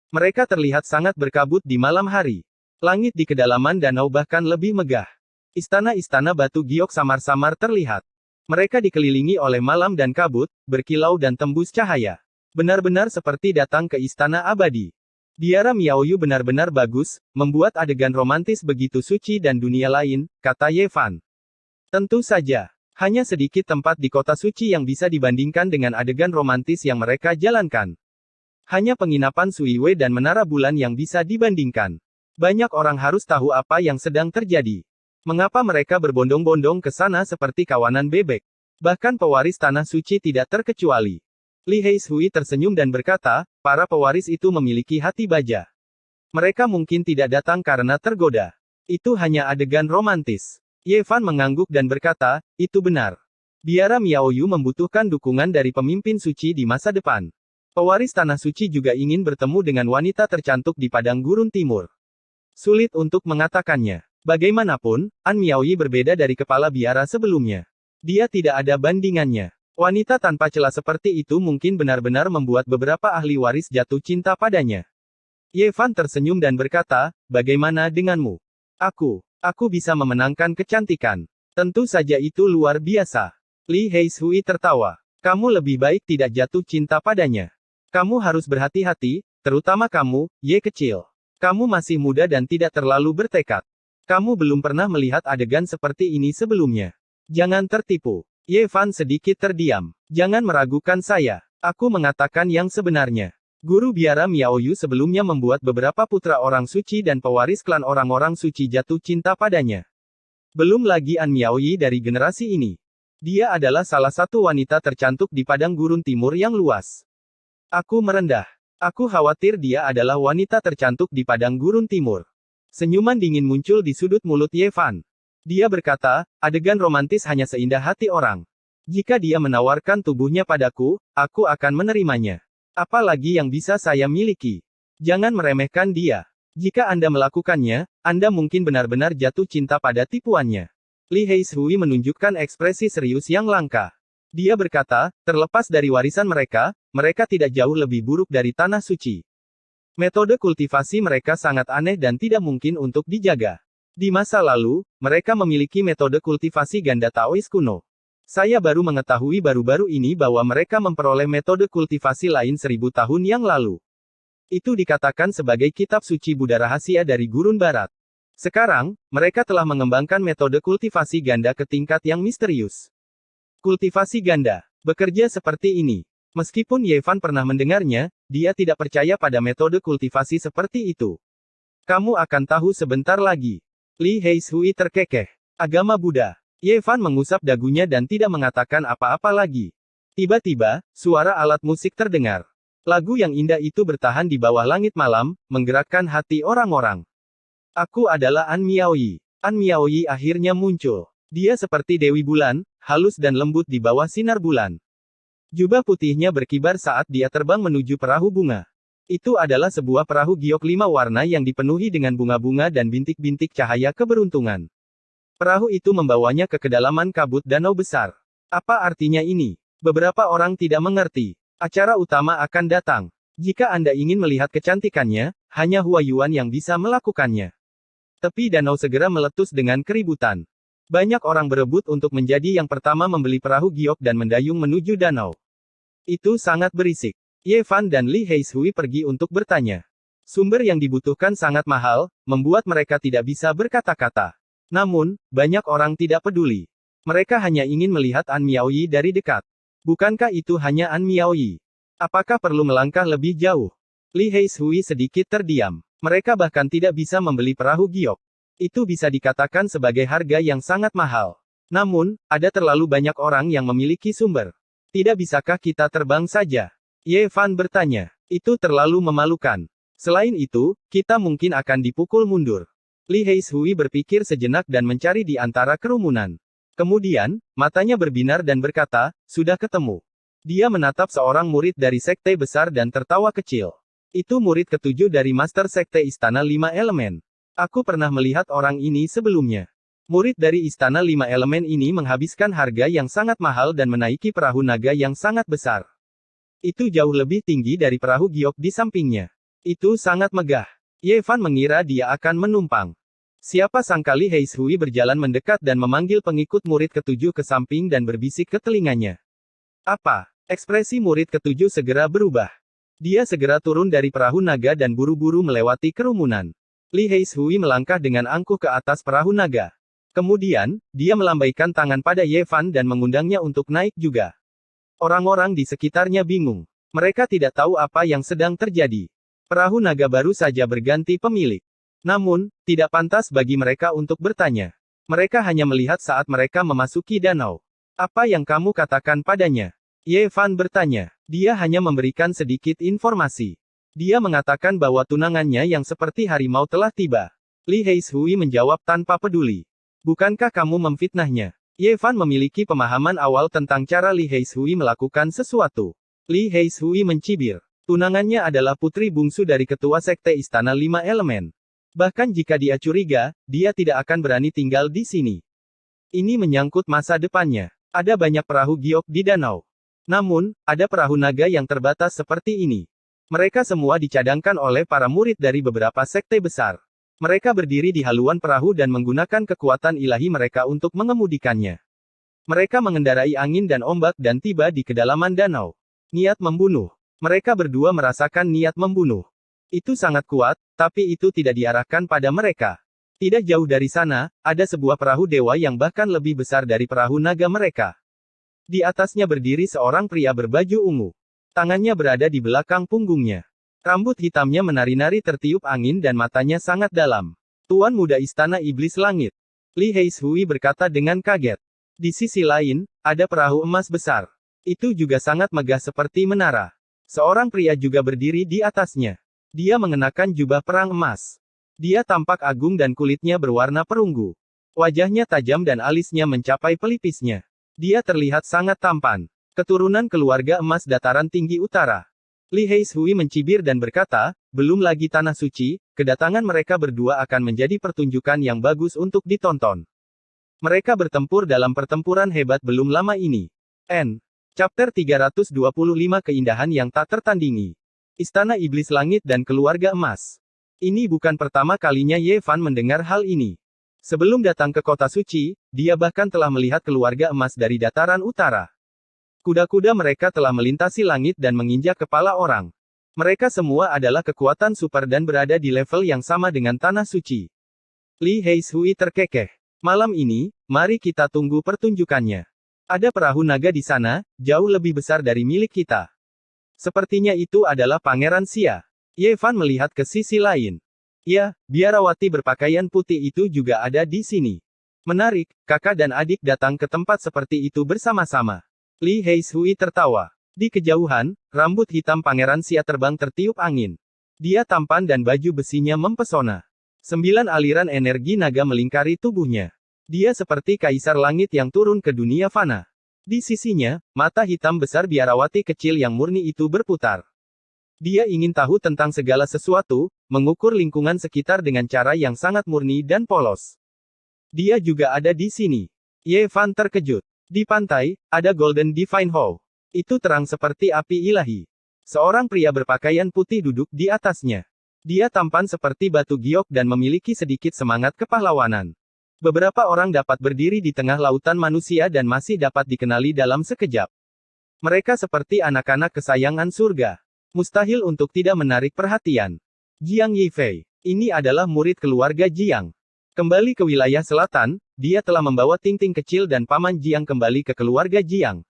Mereka terlihat sangat berkabut di malam hari. Langit di kedalaman danau bahkan lebih megah. Istana-istana batu giok samar-samar terlihat. Mereka dikelilingi oleh malam dan kabut, berkilau dan tembus cahaya. Benar-benar seperti datang ke istana abadi. Biara Miaoyu benar-benar bagus, membuat adegan romantis begitu suci dan dunia lain, kata Ye Fan. Tentu saja, hanya sedikit tempat di kota suci yang bisa dibandingkan dengan adegan romantis yang mereka jalankan. Hanya penginapan Suiwe dan menara bulan yang bisa dibandingkan. Banyak orang harus tahu apa yang sedang terjadi. Mengapa mereka berbondong-bondong ke sana seperti kawanan bebek? Bahkan pewaris tanah suci tidak terkecuali. Li Heishui tersenyum dan berkata, para pewaris itu memiliki hati baja. Mereka mungkin tidak datang karena tergoda. Itu hanya adegan romantis. Ye Fan mengangguk dan berkata, itu benar. Biara Miaoyu membutuhkan dukungan dari pemimpin suci di masa depan. Pewaris tanah suci juga ingin bertemu dengan wanita tercantik di padang gurun timur. Sulit untuk mengatakannya. Bagaimanapun, An Miaoyi berbeda dari kepala biara sebelumnya. Dia tidak ada bandingannya. Wanita tanpa celah seperti itu mungkin benar-benar membuat beberapa ahli waris jatuh cinta padanya. Ye Fan tersenyum dan berkata, bagaimana denganmu? Aku bisa memenangkan kecantikan. Tentu saja itu luar biasa. Li Heishui tertawa. Kamu lebih baik tidak jatuh cinta padanya. Kamu harus berhati-hati, terutama kamu, Ye kecil. Kamu masih muda dan tidak terlalu bertekad. Kamu belum pernah melihat adegan seperti ini sebelumnya. Jangan tertipu. Ye Fan sedikit terdiam. Jangan meragukan saya. Aku mengatakan yang sebenarnya. Guru biara Miaoyu sebelumnya membuat beberapa putra orang suci dan pewaris klan orang-orang suci jatuh cinta padanya. Belum lagi An Miaoyi dari generasi ini. Dia adalah salah satu wanita tercantik di padang gurun timur yang luas. Aku merendah. Aku khawatir dia adalah wanita tercantik di padang gurun timur. Senyuman dingin muncul di sudut mulut Ye Fan. Dia berkata, adegan romantis hanya seindah hati orang. Jika dia menawarkan tubuhnya padaku, aku akan menerimanya. Apalagi yang bisa saya miliki. Jangan meremehkan dia. Jika Anda melakukannya, Anda mungkin benar-benar jatuh cinta pada tipuannya. Li Heishui menunjukkan ekspresi serius yang langka. Dia berkata, terlepas dari warisan mereka, mereka tidak jauh lebih buruk dari tanah suci. Metode kultivasi mereka sangat aneh dan tidak mungkin untuk dijaga. Di masa lalu, mereka memiliki metode kultivasi ganda Taois kuno. Saya baru mengetahui baru-baru ini bahwa mereka memperoleh metode kultivasi lain 1000 tahun yang lalu. Itu dikatakan sebagai kitab suci Buddha rahasia dari gurun barat. Sekarang, mereka telah mengembangkan metode kultivasi ganda ke tingkat yang misterius. Kultivasi ganda bekerja seperti ini. Meskipun Yevan pernah mendengarnya, dia tidak percaya pada metode kultivasi seperti itu. Kamu akan tahu sebentar lagi. Li Heishui terkekeh. Agama Buddha. Yevan mengusap dagunya dan tidak mengatakan apa-apa lagi. Tiba-tiba, suara alat musik terdengar. Lagu yang indah itu bertahan di bawah langit malam, menggerakkan hati orang-orang. Aku adalah An Miaoyi. An Miaoyi akhirnya muncul. Dia seperti Dewi Bulan, halus dan lembut di bawah sinar bulan. Jubah putihnya berkibar saat dia terbang menuju perahu bunga. Itu adalah sebuah perahu giok 5 warna yang dipenuhi dengan bunga-bunga dan bintik-bintik cahaya keberuntungan. Perahu itu membawanya ke kedalaman kabut danau besar. Apa artinya ini? Beberapa orang tidak mengerti. Acara utama akan datang. Jika Anda ingin melihat kecantikannya, hanya Hua Yuan yang bisa melakukannya. Tepi danau segera meletus dengan keributan. Banyak orang berebut untuk menjadi yang pertama membeli perahu giok dan mendayung menuju danau. Itu sangat berisik. Yevan dan Li Heishui pergi untuk bertanya. Sumber yang dibutuhkan sangat mahal, membuat mereka tidak bisa berkata-kata. Namun, banyak orang tidak peduli. Mereka hanya ingin melihat An Miaoyi dari dekat. Bukankah itu hanya An Miaoyi? Apakah perlu melangkah lebih jauh? Li Heishui sedikit terdiam. Mereka bahkan tidak bisa membeli perahu giok. Itu bisa dikatakan sebagai harga yang sangat mahal. Namun, ada terlalu banyak orang yang memiliki sumber. Tidak bisakah kita terbang saja? Yevan bertanya. Itu terlalu memalukan. Selain itu, kita mungkin akan dipukul mundur. Li Heishui berpikir sejenak dan mencari di antara kerumunan. Kemudian, matanya berbinar dan berkata, sudah ketemu. Dia menatap seorang murid dari sekte besar dan tertawa kecil. Itu murid ketujuh dari Master Sekte Istana 5 Elemen. Aku pernah melihat orang ini sebelumnya. Murid dari Istana 5 Elemen ini menghabiskan harga yang sangat mahal dan menaiki perahu naga yang sangat besar. Itu jauh lebih tinggi dari perahu giok di sampingnya. Itu sangat megah. Yevan mengira dia akan menumpang. Siapa sangka Li Heishui berjalan mendekat dan memanggil pengikut murid ketujuh ke samping dan berbisik ke telinganya. Apa? Ekspresi murid ketujuh segera berubah. Dia segera turun dari perahu naga dan buru-buru melewati kerumunan. Li Heishui melangkah dengan angkuh ke atas perahu naga. Kemudian, dia melambaikan tangan pada Yevan dan mengundangnya untuk naik juga. Orang-orang di sekitarnya bingung. Mereka tidak tahu apa yang sedang terjadi. Perahu naga baru saja berganti pemilik. Namun, tidak pantas bagi mereka untuk bertanya. Mereka hanya melihat saat mereka memasuki danau. Apa yang kamu katakan padanya? Yevan bertanya. Dia hanya memberikan sedikit informasi. Dia mengatakan bahwa tunangannya yang seperti harimau telah tiba. Li Heishui menjawab tanpa peduli. Bukankah kamu memfitnahnya? Yevan memiliki pemahaman awal tentang cara Li Heishui melakukan sesuatu. Li Heishui mencibir. Tunangannya adalah putri bungsu dari ketua sekte Istana 5 Elemen. Bahkan jika dia curiga, dia tidak akan berani tinggal di sini. Ini menyangkut masa depannya. Ada banyak perahu giok di danau. Namun, ada perahu naga yang terbatas seperti ini. Mereka semua dicadangkan oleh para murid dari beberapa sekte besar. Mereka berdiri di haluan perahu dan menggunakan kekuatan ilahi mereka untuk mengemudikannya. Mereka mengendarai angin dan ombak dan tiba di kedalaman danau. Niat membunuh. Mereka berdua merasakan niat membunuh. Itu sangat kuat, tapi itu tidak diarahkan pada mereka. Tidak jauh dari sana, ada sebuah perahu dewa yang bahkan lebih besar dari perahu naga mereka. Di atasnya berdiri seorang pria berbaju ungu. Tangannya berada di belakang punggungnya. Rambut hitamnya menari-nari tertiup angin dan matanya sangat dalam. Tuan muda Istana Iblis Langit. Li Heishui berkata dengan kaget. Di sisi lain, ada perahu emas besar. Itu juga sangat megah seperti menara. Seorang pria juga berdiri di atasnya. Dia mengenakan jubah perang emas. Dia tampak agung dan kulitnya berwarna perunggu. Wajahnya tajam dan alisnya mencapai pelipisnya. Dia terlihat sangat tampan. Keturunan keluarga emas dataran tinggi utara. Li Heishui mencibir dan berkata, belum lagi tanah suci, kedatangan mereka berdua akan menjadi pertunjukan yang bagus untuk ditonton. Mereka bertempur dalam pertempuran hebat belum lama ini. Chapter 325 Keindahan yang tak tertandingi. Istana Iblis Langit dan Keluarga Emas. Ini bukan pertama kalinya Ye Fan mendengar hal ini. Sebelum datang ke kota suci, dia bahkan telah melihat keluarga emas dari dataran utara. Kuda-kuda mereka telah melintasi langit dan menginjak kepala orang. Mereka semua adalah kekuatan super dan berada di level yang sama dengan tanah suci. Li Heishui terkekeh. Malam ini, mari kita tunggu pertunjukannya. Ada perahu naga di sana, jauh lebih besar dari milik kita. Sepertinya itu adalah Pangeran Xia. Ye Fan melihat ke sisi lain. Ya, biarawati berpakaian putih itu juga ada di sini. Menarik, kakak dan adik datang ke tempat seperti itu bersama-sama. Li Heishui tertawa. Di kejauhan, rambut hitam Pangeran Xia terbang tertiup angin. Dia tampan dan baju besinya mempesona. 9 aliran energi naga melingkari tubuhnya. Dia seperti kaisar langit yang turun ke dunia fana. Di sisinya, mata hitam besar biarawati kecil yang murni itu berputar. Dia ingin tahu tentang segala sesuatu, mengukur lingkungan sekitar dengan cara yang sangat murni dan polos. Dia juga ada di sini. Ye Fan terkejut. Di pantai, ada Golden Divine Hall. Itu terang seperti api ilahi. Seorang pria berpakaian putih duduk di atasnya. Dia tampan seperti batu giok dan memiliki sedikit semangat kepahlawanan. Beberapa orang dapat berdiri di tengah lautan manusia dan masih dapat dikenali dalam sekejap. Mereka seperti anak-anak kesayangan surga. Mustahil untuk tidak menarik perhatian. Jiang Yifei. Ini adalah murid keluarga Jiang. Kembali ke wilayah selatan, dia telah membawa Ting-Ting kecil dan Paman Jiang kembali ke keluarga Jiang.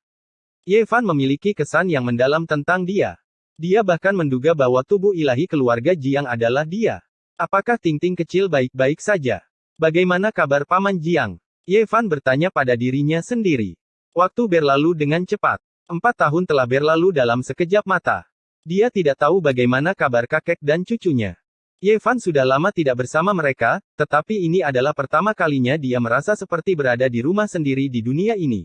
Ye Fan memiliki kesan yang mendalam tentang dia. Dia bahkan menduga bahwa tubuh ilahi keluarga Jiang adalah dia. Apakah Ting-Ting kecil baik-baik saja? Bagaimana kabar Paman Jiang? Ye Fan bertanya pada dirinya sendiri. Waktu berlalu dengan cepat. 4 tahun telah berlalu dalam sekejap mata. Dia tidak tahu bagaimana kabar kakek dan cucunya. Ye Fan sudah lama tidak bersama mereka, tetapi ini adalah pertama kalinya dia merasa seperti berada di rumah sendiri di dunia ini.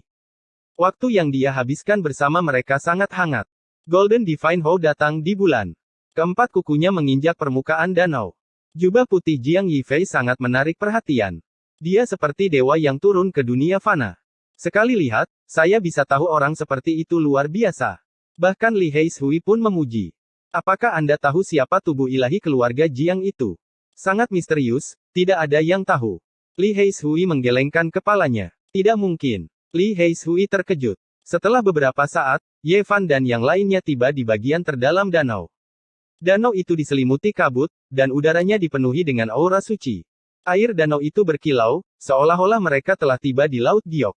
Waktu yang dia habiskan bersama mereka sangat hangat. Golden Divine Hall datang di bulan. Keempat kukunya menginjak permukaan danau. Jubah putih Jiang Yifei sangat menarik perhatian. Dia seperti dewa yang turun ke dunia fana. Sekali lihat, saya bisa tahu orang seperti itu luar biasa. Bahkan Li Heishui pun memuji. Apakah Anda tahu siapa tubuh ilahi keluarga Jiang itu? Sangat misterius, tidak ada yang tahu. Li Heishui menggelengkan kepalanya. Tidak mungkin. Li Heishui terkejut. Setelah beberapa saat, Ye Fan dan yang lainnya tiba di bagian terdalam danau. Danau itu diselimuti kabut, dan udaranya dipenuhi dengan aura suci. Air danau itu berkilau, seolah-olah mereka telah tiba di Laut Giok.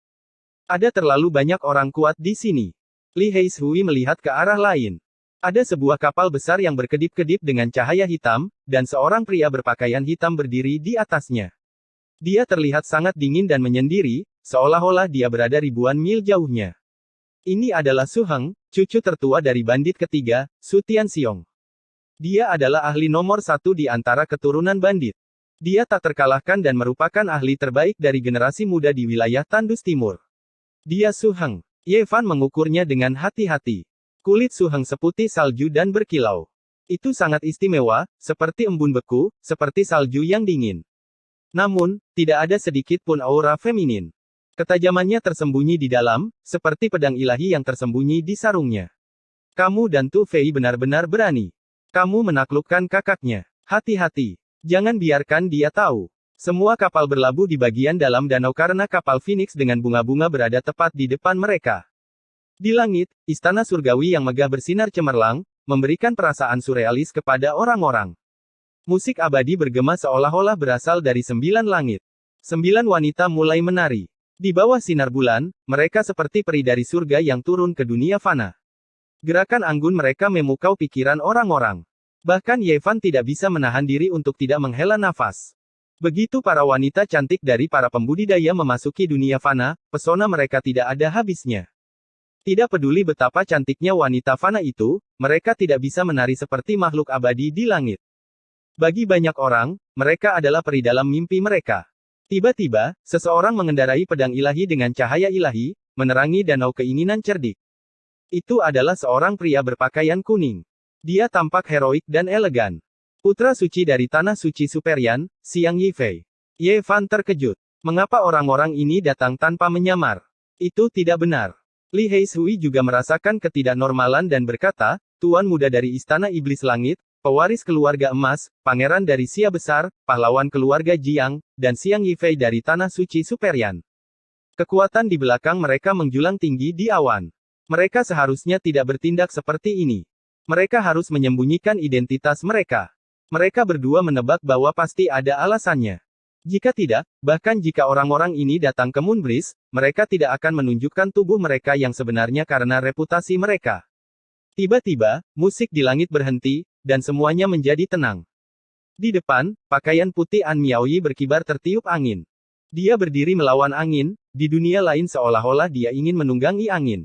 Ada terlalu banyak orang kuat di sini. Li Heishui melihat ke arah lain. Ada sebuah kapal besar yang berkedip-kedip dengan cahaya hitam, dan seorang pria berpakaian hitam berdiri di atasnya. Dia terlihat sangat dingin dan menyendiri, seolah-olah dia berada ribuan mil jauhnya. Ini adalah Su Heng, cucu tertua dari bandit ketiga, Su Tianxiong. Dia adalah ahli nomor 1 di antara keturunan bandit. Dia tak terkalahkan dan merupakan ahli terbaik dari generasi muda di wilayah Tandus Timur. Dia Su Heng. Ye Fan mengukurnya dengan hati-hati. Kulit Su Heng seputih salju dan berkilau. Itu sangat istimewa, seperti embun beku, seperti salju yang dingin. Namun, tidak ada sedikit pun aura feminin. Ketajamannya tersembunyi di dalam, seperti pedang ilahi yang tersembunyi di sarungnya. Kamu dan Tu Fei benar-benar berani. Kamu menaklukkan kakaknya. Hati-hati. Jangan biarkan dia tahu. Semua kapal berlabuh di bagian dalam danau karena kapal Phoenix dengan bunga-bunga berada tepat di depan mereka. Di langit, istana surgawi yang megah bersinar cemerlang, memberikan perasaan surrealis kepada orang-orang. Musik abadi bergema seolah-olah berasal dari 9 langit. 9 wanita mulai menari. Di bawah sinar bulan, mereka seperti peri dari surga yang turun ke dunia fana. Gerakan anggun mereka memukau pikiran orang-orang. Bahkan Ye Fan tidak bisa menahan diri untuk tidak menghela nafas. Begitu para wanita cantik dari para pembudidaya memasuki dunia fana, pesona mereka tidak ada habisnya. Tidak peduli betapa cantiknya wanita fana itu, mereka tidak bisa menari seperti makhluk abadi di langit. Bagi banyak orang, mereka adalah peri dalam mimpi mereka. Tiba-tiba, seseorang mengendarai pedang ilahi dengan cahaya ilahi, menerangi danau keinginan cerdik. Itu adalah seorang pria berpakaian kuning. Dia tampak heroik dan elegan. Putra suci dari Tanah Suci Superian, Xiang Yifei. Ye Fan terkejut. Mengapa orang-orang ini datang tanpa menyamar? Itu tidak benar. Li Heishui juga merasakan ketidaknormalan dan berkata, Tuan muda dari Istana Iblis Langit, pewaris keluarga emas, pangeran dari Xia Besar, pahlawan keluarga Jiang, dan Xiang Yifei dari Tanah Suci Superian. Kekuatan di belakang mereka menjulang tinggi di awan. Mereka seharusnya tidak bertindak seperti ini. Mereka harus menyembunyikan identitas mereka. Mereka berdua menebak bahwa pasti ada alasannya. Jika tidak, bahkan jika orang-orang ini datang ke Moonbreeze, mereka tidak akan menunjukkan tubuh mereka yang sebenarnya karena reputasi mereka. Tiba-tiba, musik di langit berhenti, dan semuanya menjadi tenang. Di depan, pakaian putih An Miaoyi berkibar tertiup angin. Dia berdiri melawan angin, di dunia lain seolah-olah dia ingin menunggangi angin.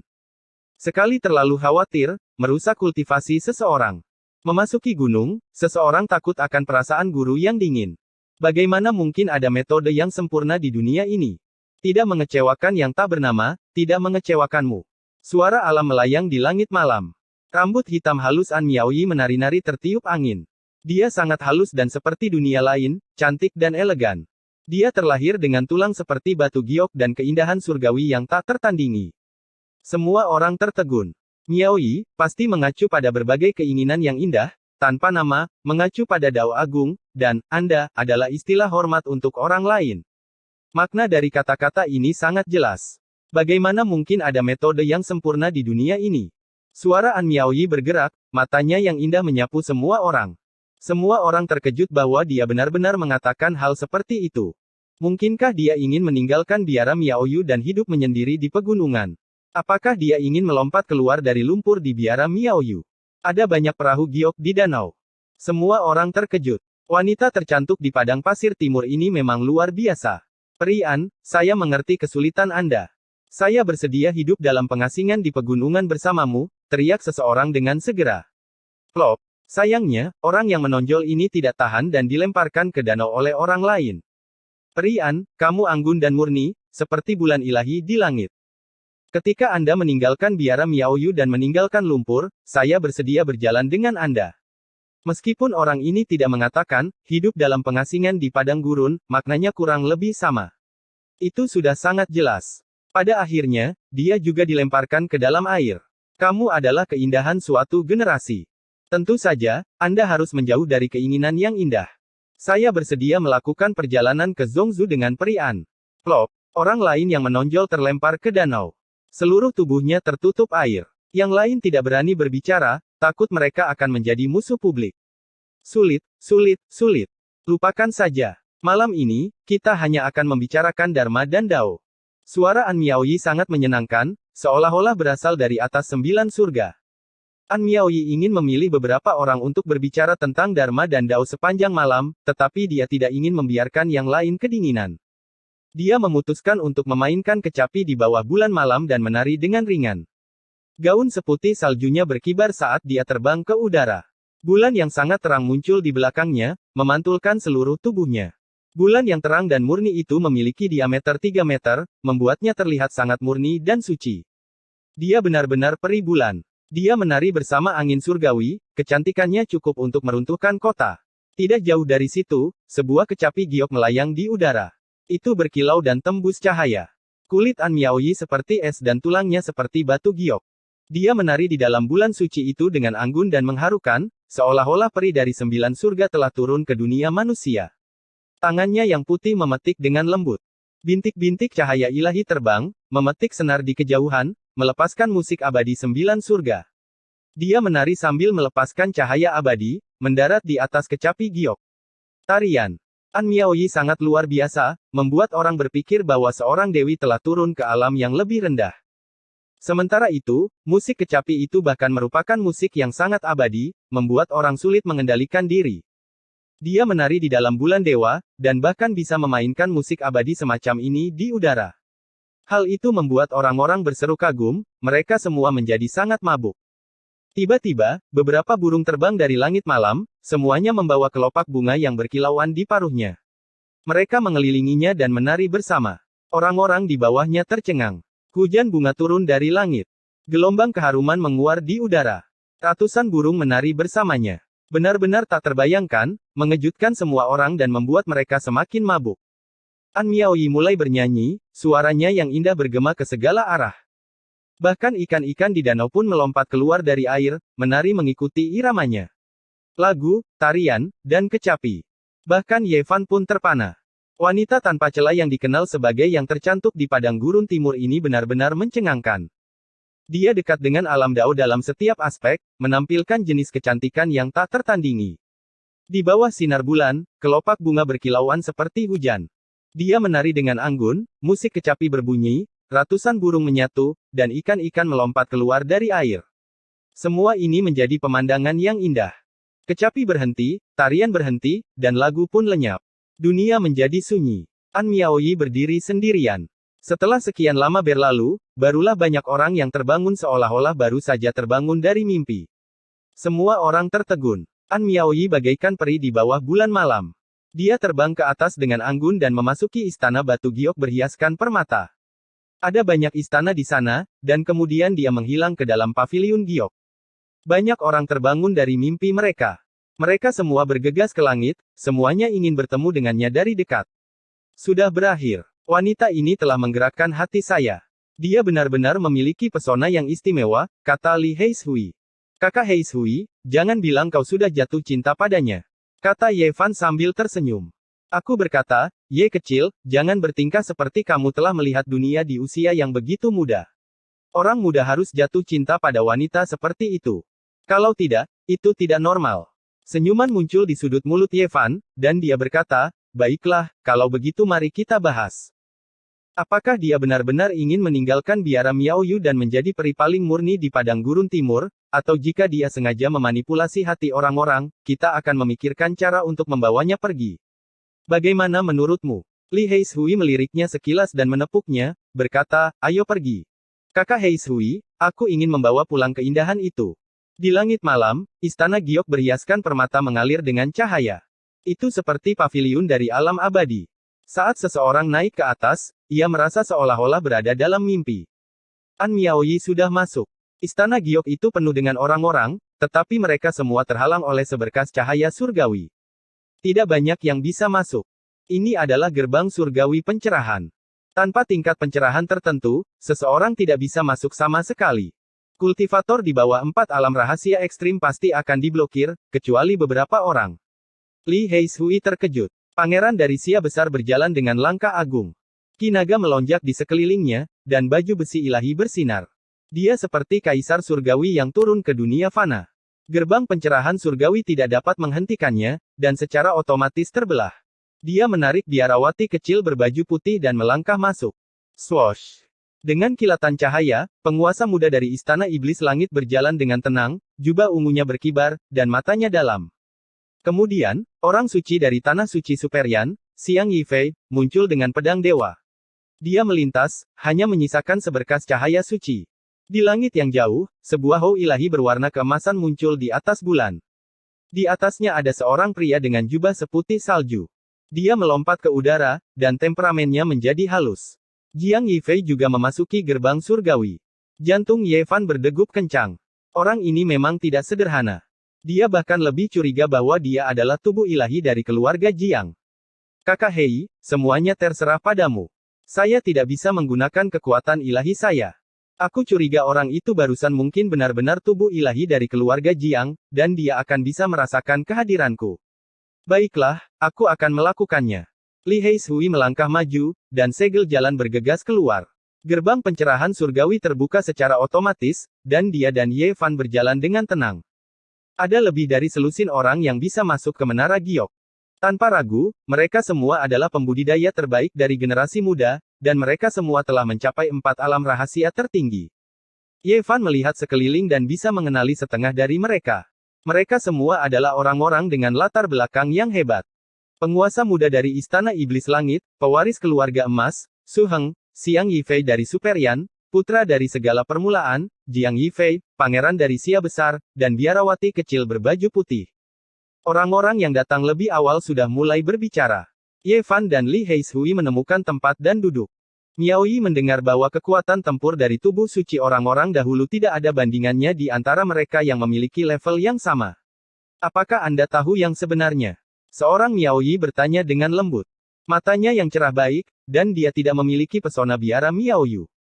Sekali terlalu khawatir, merusak kultivasi seseorang. Memasuki gunung, seseorang takut akan perasaan guru yang dingin. Bagaimana mungkin ada metode yang sempurna di dunia ini? Tidak mengecewakan yang tak bernama, tidak mengecewakanmu. Suara alam melayang di langit malam. Rambut hitam halus An Miaoyi menari-nari tertiup angin. Dia sangat halus dan seperti dunia lain, cantik dan elegan. Dia terlahir dengan tulang seperti batu giok dan keindahan surgawi yang tak tertandingi. Semua orang tertegun. Miaoyi, pasti mengacu pada berbagai keinginan yang indah, tanpa nama, mengacu pada Dao Agung, dan Anda adalah istilah hormat untuk orang lain. Makna dari kata-kata ini sangat jelas. Bagaimana mungkin ada metode yang sempurna di dunia ini? Suara An Miaoyi bergerak, matanya yang indah menyapu semua orang. Semua orang terkejut bahwa dia benar-benar mengatakan hal seperti itu. Mungkinkah dia ingin meninggalkan biara Miaoyu dan hidup menyendiri di pegunungan? Apakah dia ingin melompat keluar dari lumpur di biara Miaoyu? Ada banyak perahu giok di danau. Semua orang terkejut. Wanita tercantik di padang pasir timur ini memang luar biasa. Peri An, saya mengerti kesulitan Anda. Saya bersedia hidup dalam pengasingan di pegunungan bersamamu, teriak seseorang dengan segera. Plop. Sayangnya, orang yang menonjol ini tidak tahan dan dilemparkan ke danau oleh orang lain. Peri An, kamu anggun dan murni, seperti bulan ilahi di langit. Ketika Anda meninggalkan biara Miaoyu dan meninggalkan lumpur, saya bersedia berjalan dengan Anda. Meskipun orang ini tidak mengatakan, hidup dalam pengasingan di padang gurun, maknanya kurang lebih sama. Itu sudah sangat jelas. Pada akhirnya, dia juga dilemparkan ke dalam air. Kamu adalah keindahan suatu generasi. Tentu saja, Anda harus menjauh dari keinginan yang indah. Saya bersedia melakukan perjalanan ke Zhongzhou dengan Peri An. Plop. Orang lain yang menonjol terlempar ke danau. Seluruh tubuhnya tertutup air. Yang lain tidak berani berbicara, takut mereka akan menjadi musuh publik. Sulit, sulit, sulit. Lupakan saja. Malam ini, kita hanya akan membicarakan Dharma dan Dao. Suara An Miaoyi sangat menyenangkan, seolah-olah berasal dari atas 9 surga. An Miaoyi ingin memilih beberapa orang untuk berbicara tentang Dharma dan Dao sepanjang malam, tetapi dia tidak ingin membiarkan yang lain kedinginan. Dia memutuskan untuk memainkan kecapi di bawah bulan malam dan menari dengan ringan. Gaun seputih saljunya berkibar saat dia terbang ke udara. Bulan yang sangat terang muncul di belakangnya, memantulkan seluruh tubuhnya. Bulan yang terang dan murni itu memiliki diameter 3 meter, membuatnya terlihat sangat murni dan suci. Dia benar-benar peri bulan. Dia menari bersama angin surgawi, kecantikannya cukup untuk meruntuhkan kota. Tidak jauh dari situ, sebuah kecapi giok melayang di udara. Itu berkilau dan tembus cahaya. Kulit An Miaoyi seperti es dan tulangnya seperti batu giok. Dia menari di dalam bulan suci itu dengan anggun dan mengharukan, seolah-olah peri dari 9 surga telah turun ke dunia manusia. Tangannya yang putih memetik dengan lembut. Bintik-bintik cahaya ilahi terbang, memetik senar di kejauhan, melepaskan musik abadi 9 surga. Dia menari sambil melepaskan cahaya abadi, mendarat di atas kecapi giok. Tarian An Miaoyi sangat luar biasa, membuat orang berpikir bahwa seorang dewi telah turun ke alam yang lebih rendah. Sementara itu, musik kecapi itu bahkan merupakan musik yang sangat abadi, membuat orang sulit mengendalikan diri. Dia menari di dalam bulan dewa, dan bahkan bisa memainkan musik abadi semacam ini di udara. Hal itu membuat orang-orang berseru kagum, mereka semua menjadi sangat mabuk. Tiba-tiba, beberapa burung terbang dari langit malam, semuanya membawa kelopak bunga yang berkilauan di paruhnya. Mereka mengelilinginya dan menari bersama. Orang-orang di bawahnya tercengang. Hujan bunga turun dari langit. Gelombang keharuman menguar di udara. Ratusan burung menari bersamanya. Benar-benar tak terbayangkan, mengejutkan semua orang dan membuat mereka semakin mabuk. An Miaoyi mulai bernyanyi, suaranya yang indah bergema ke segala arah. Bahkan ikan-ikan di danau pun melompat keluar dari air, menari mengikuti iramanya. Lagu, tarian, dan kecapi. Bahkan Ye Fan pun terpana. Wanita tanpa celah yang dikenal sebagai yang tercantik di padang gurun timur ini benar-benar mencengangkan. Dia dekat dengan alam Dao dalam setiap aspek, menampilkan jenis kecantikan yang tak tertandingi. Di bawah sinar bulan, kelopak bunga berkilauan seperti hujan. Dia menari dengan anggun, musik kecapi berbunyi, ratusan burung menyatu, dan ikan-ikan melompat keluar dari air. Semua ini menjadi pemandangan yang indah. Kecapi berhenti, tarian berhenti, dan lagu pun lenyap. Dunia menjadi sunyi. An Miaoyi berdiri sendirian. Setelah sekian lama berlalu, barulah banyak orang yang terbangun seolah-olah baru saja terbangun dari mimpi. Semua orang tertegun. An Miaoyi bagaikan peri di bawah bulan malam. Dia terbang ke atas dengan anggun dan memasuki istana batu giok berhiaskan permata. Ada banyak istana di sana, dan kemudian dia menghilang ke dalam paviliun giok. Banyak orang terbangun dari mimpi mereka. Mereka semua bergegas ke langit, semuanya ingin bertemu dengannya dari dekat. Sudah berakhir. Wanita ini telah menggerakkan hati saya. Dia benar-benar memiliki pesona yang istimewa, kata Li Heishui. Kakak Heishui, jangan bilang kau sudah jatuh cinta padanya. Kata Ye Fan sambil tersenyum. Aku berkata, Ye kecil, jangan bertingkah seperti kamu telah melihat dunia di usia yang begitu muda. Orang muda harus jatuh cinta pada wanita seperti itu. Kalau tidak, itu tidak normal. Senyuman muncul di sudut mulut Ye Fan, dan dia berkata, baiklah, kalau begitu mari kita bahas. Apakah dia benar-benar ingin meninggalkan biara Miaoyu dan menjadi peri paling murni di padang gurun timur, atau jika dia sengaja memanipulasi hati orang-orang, kita akan memikirkan cara untuk membawanya pergi. Bagaimana menurutmu? Li Heishui meliriknya sekilas dan menepuknya, berkata, ayo pergi. Kakak Heishui, aku ingin membawa pulang keindahan itu. Di langit malam, istana giok berhiaskan permata mengalir dengan cahaya. Itu seperti paviliun dari alam abadi. Saat seseorang naik ke atas, ia merasa seolah-olah berada dalam mimpi. An Miaoyi sudah masuk. Istana giok itu penuh dengan orang-orang, tetapi mereka semua terhalang oleh seberkas cahaya surgawi. Tidak banyak yang bisa masuk. Ini adalah gerbang surgawi pencerahan. Tanpa tingkat pencerahan tertentu, seseorang tidak bisa masuk sama sekali. Kultivator di bawah 4 alam rahasia ekstrim pasti akan diblokir, kecuali beberapa orang. Li Heishui terkejut. Pangeran dari Sia besar berjalan dengan langkah agung. Ki naga melonjak di sekelilingnya, dan baju besi ilahi bersinar. Dia seperti kaisar surgawi yang turun ke dunia fana. Gerbang pencerahan surgawi tidak dapat menghentikannya, dan secara otomatis terbelah. Dia menarik biarawati kecil berbaju putih dan melangkah masuk. Swoosh! Dengan kilatan cahaya, penguasa muda dari Istana Iblis Langit berjalan dengan tenang, jubah ungunya berkibar, dan matanya dalam. Kemudian, orang suci dari Tanah Suci Superian, Xiang Yifei, muncul dengan pedang dewa. Dia melintas, hanya menyisakan seberkas cahaya suci. Di langit yang jauh, sebuah hou ilahi berwarna keemasan muncul di atas bulan. Di atasnya ada seorang pria dengan jubah seputih salju. Dia melompat ke udara, dan temperamennya menjadi halus. Jiang Yifei juga memasuki gerbang surgawi. Jantung Ye Fan berdegup kencang. Orang ini memang tidak sederhana. Dia bahkan lebih curiga bahwa dia adalah tubuh ilahi dari keluarga Jiang. Kakak Hei, semuanya terserah padamu. Saya tidak bisa menggunakan kekuatan ilahi saya. Aku curiga orang itu barusan mungkin benar-benar tubuh ilahi dari keluarga Jiang, dan dia akan bisa merasakan kehadiranku. Baiklah, aku akan melakukannya. Li Heishui melangkah maju, dan segel jalan bergegas keluar. Gerbang pencerahan surgawi terbuka secara otomatis, dan dia dan Ye Fan berjalan dengan tenang. Ada lebih dari selusin orang yang bisa masuk ke Menara Giok. Tanpa ragu, mereka semua adalah pembudidaya terbaik dari generasi muda, dan mereka semua telah mencapai 4 alam rahasia tertinggi. Ye Fan melihat sekeliling dan bisa mengenali setengah dari mereka. Mereka semua adalah orang-orang dengan latar belakang yang hebat. Penguasa muda dari Istana Iblis Langit, pewaris keluarga emas, Su Heng, Xiang Yifei dari Superian, putra dari segala permulaan, Jiang Yifei, pangeran dari Sia besar, dan biarawati kecil berbaju putih. Orang-orang yang datang lebih awal sudah mulai berbicara. Ye Fan dan Li Heishui menemukan tempat dan duduk. Miao Yi mendengar bahwa kekuatan tempur dari tubuh suci orang-orang dahulu tidak ada bandingannya di antara mereka yang memiliki level yang sama. Apakah Anda tahu yang sebenarnya? Seorang Miao Yi bertanya dengan lembut. Matanya yang cerah baik, dan dia tidak memiliki pesona biara Miao Yu.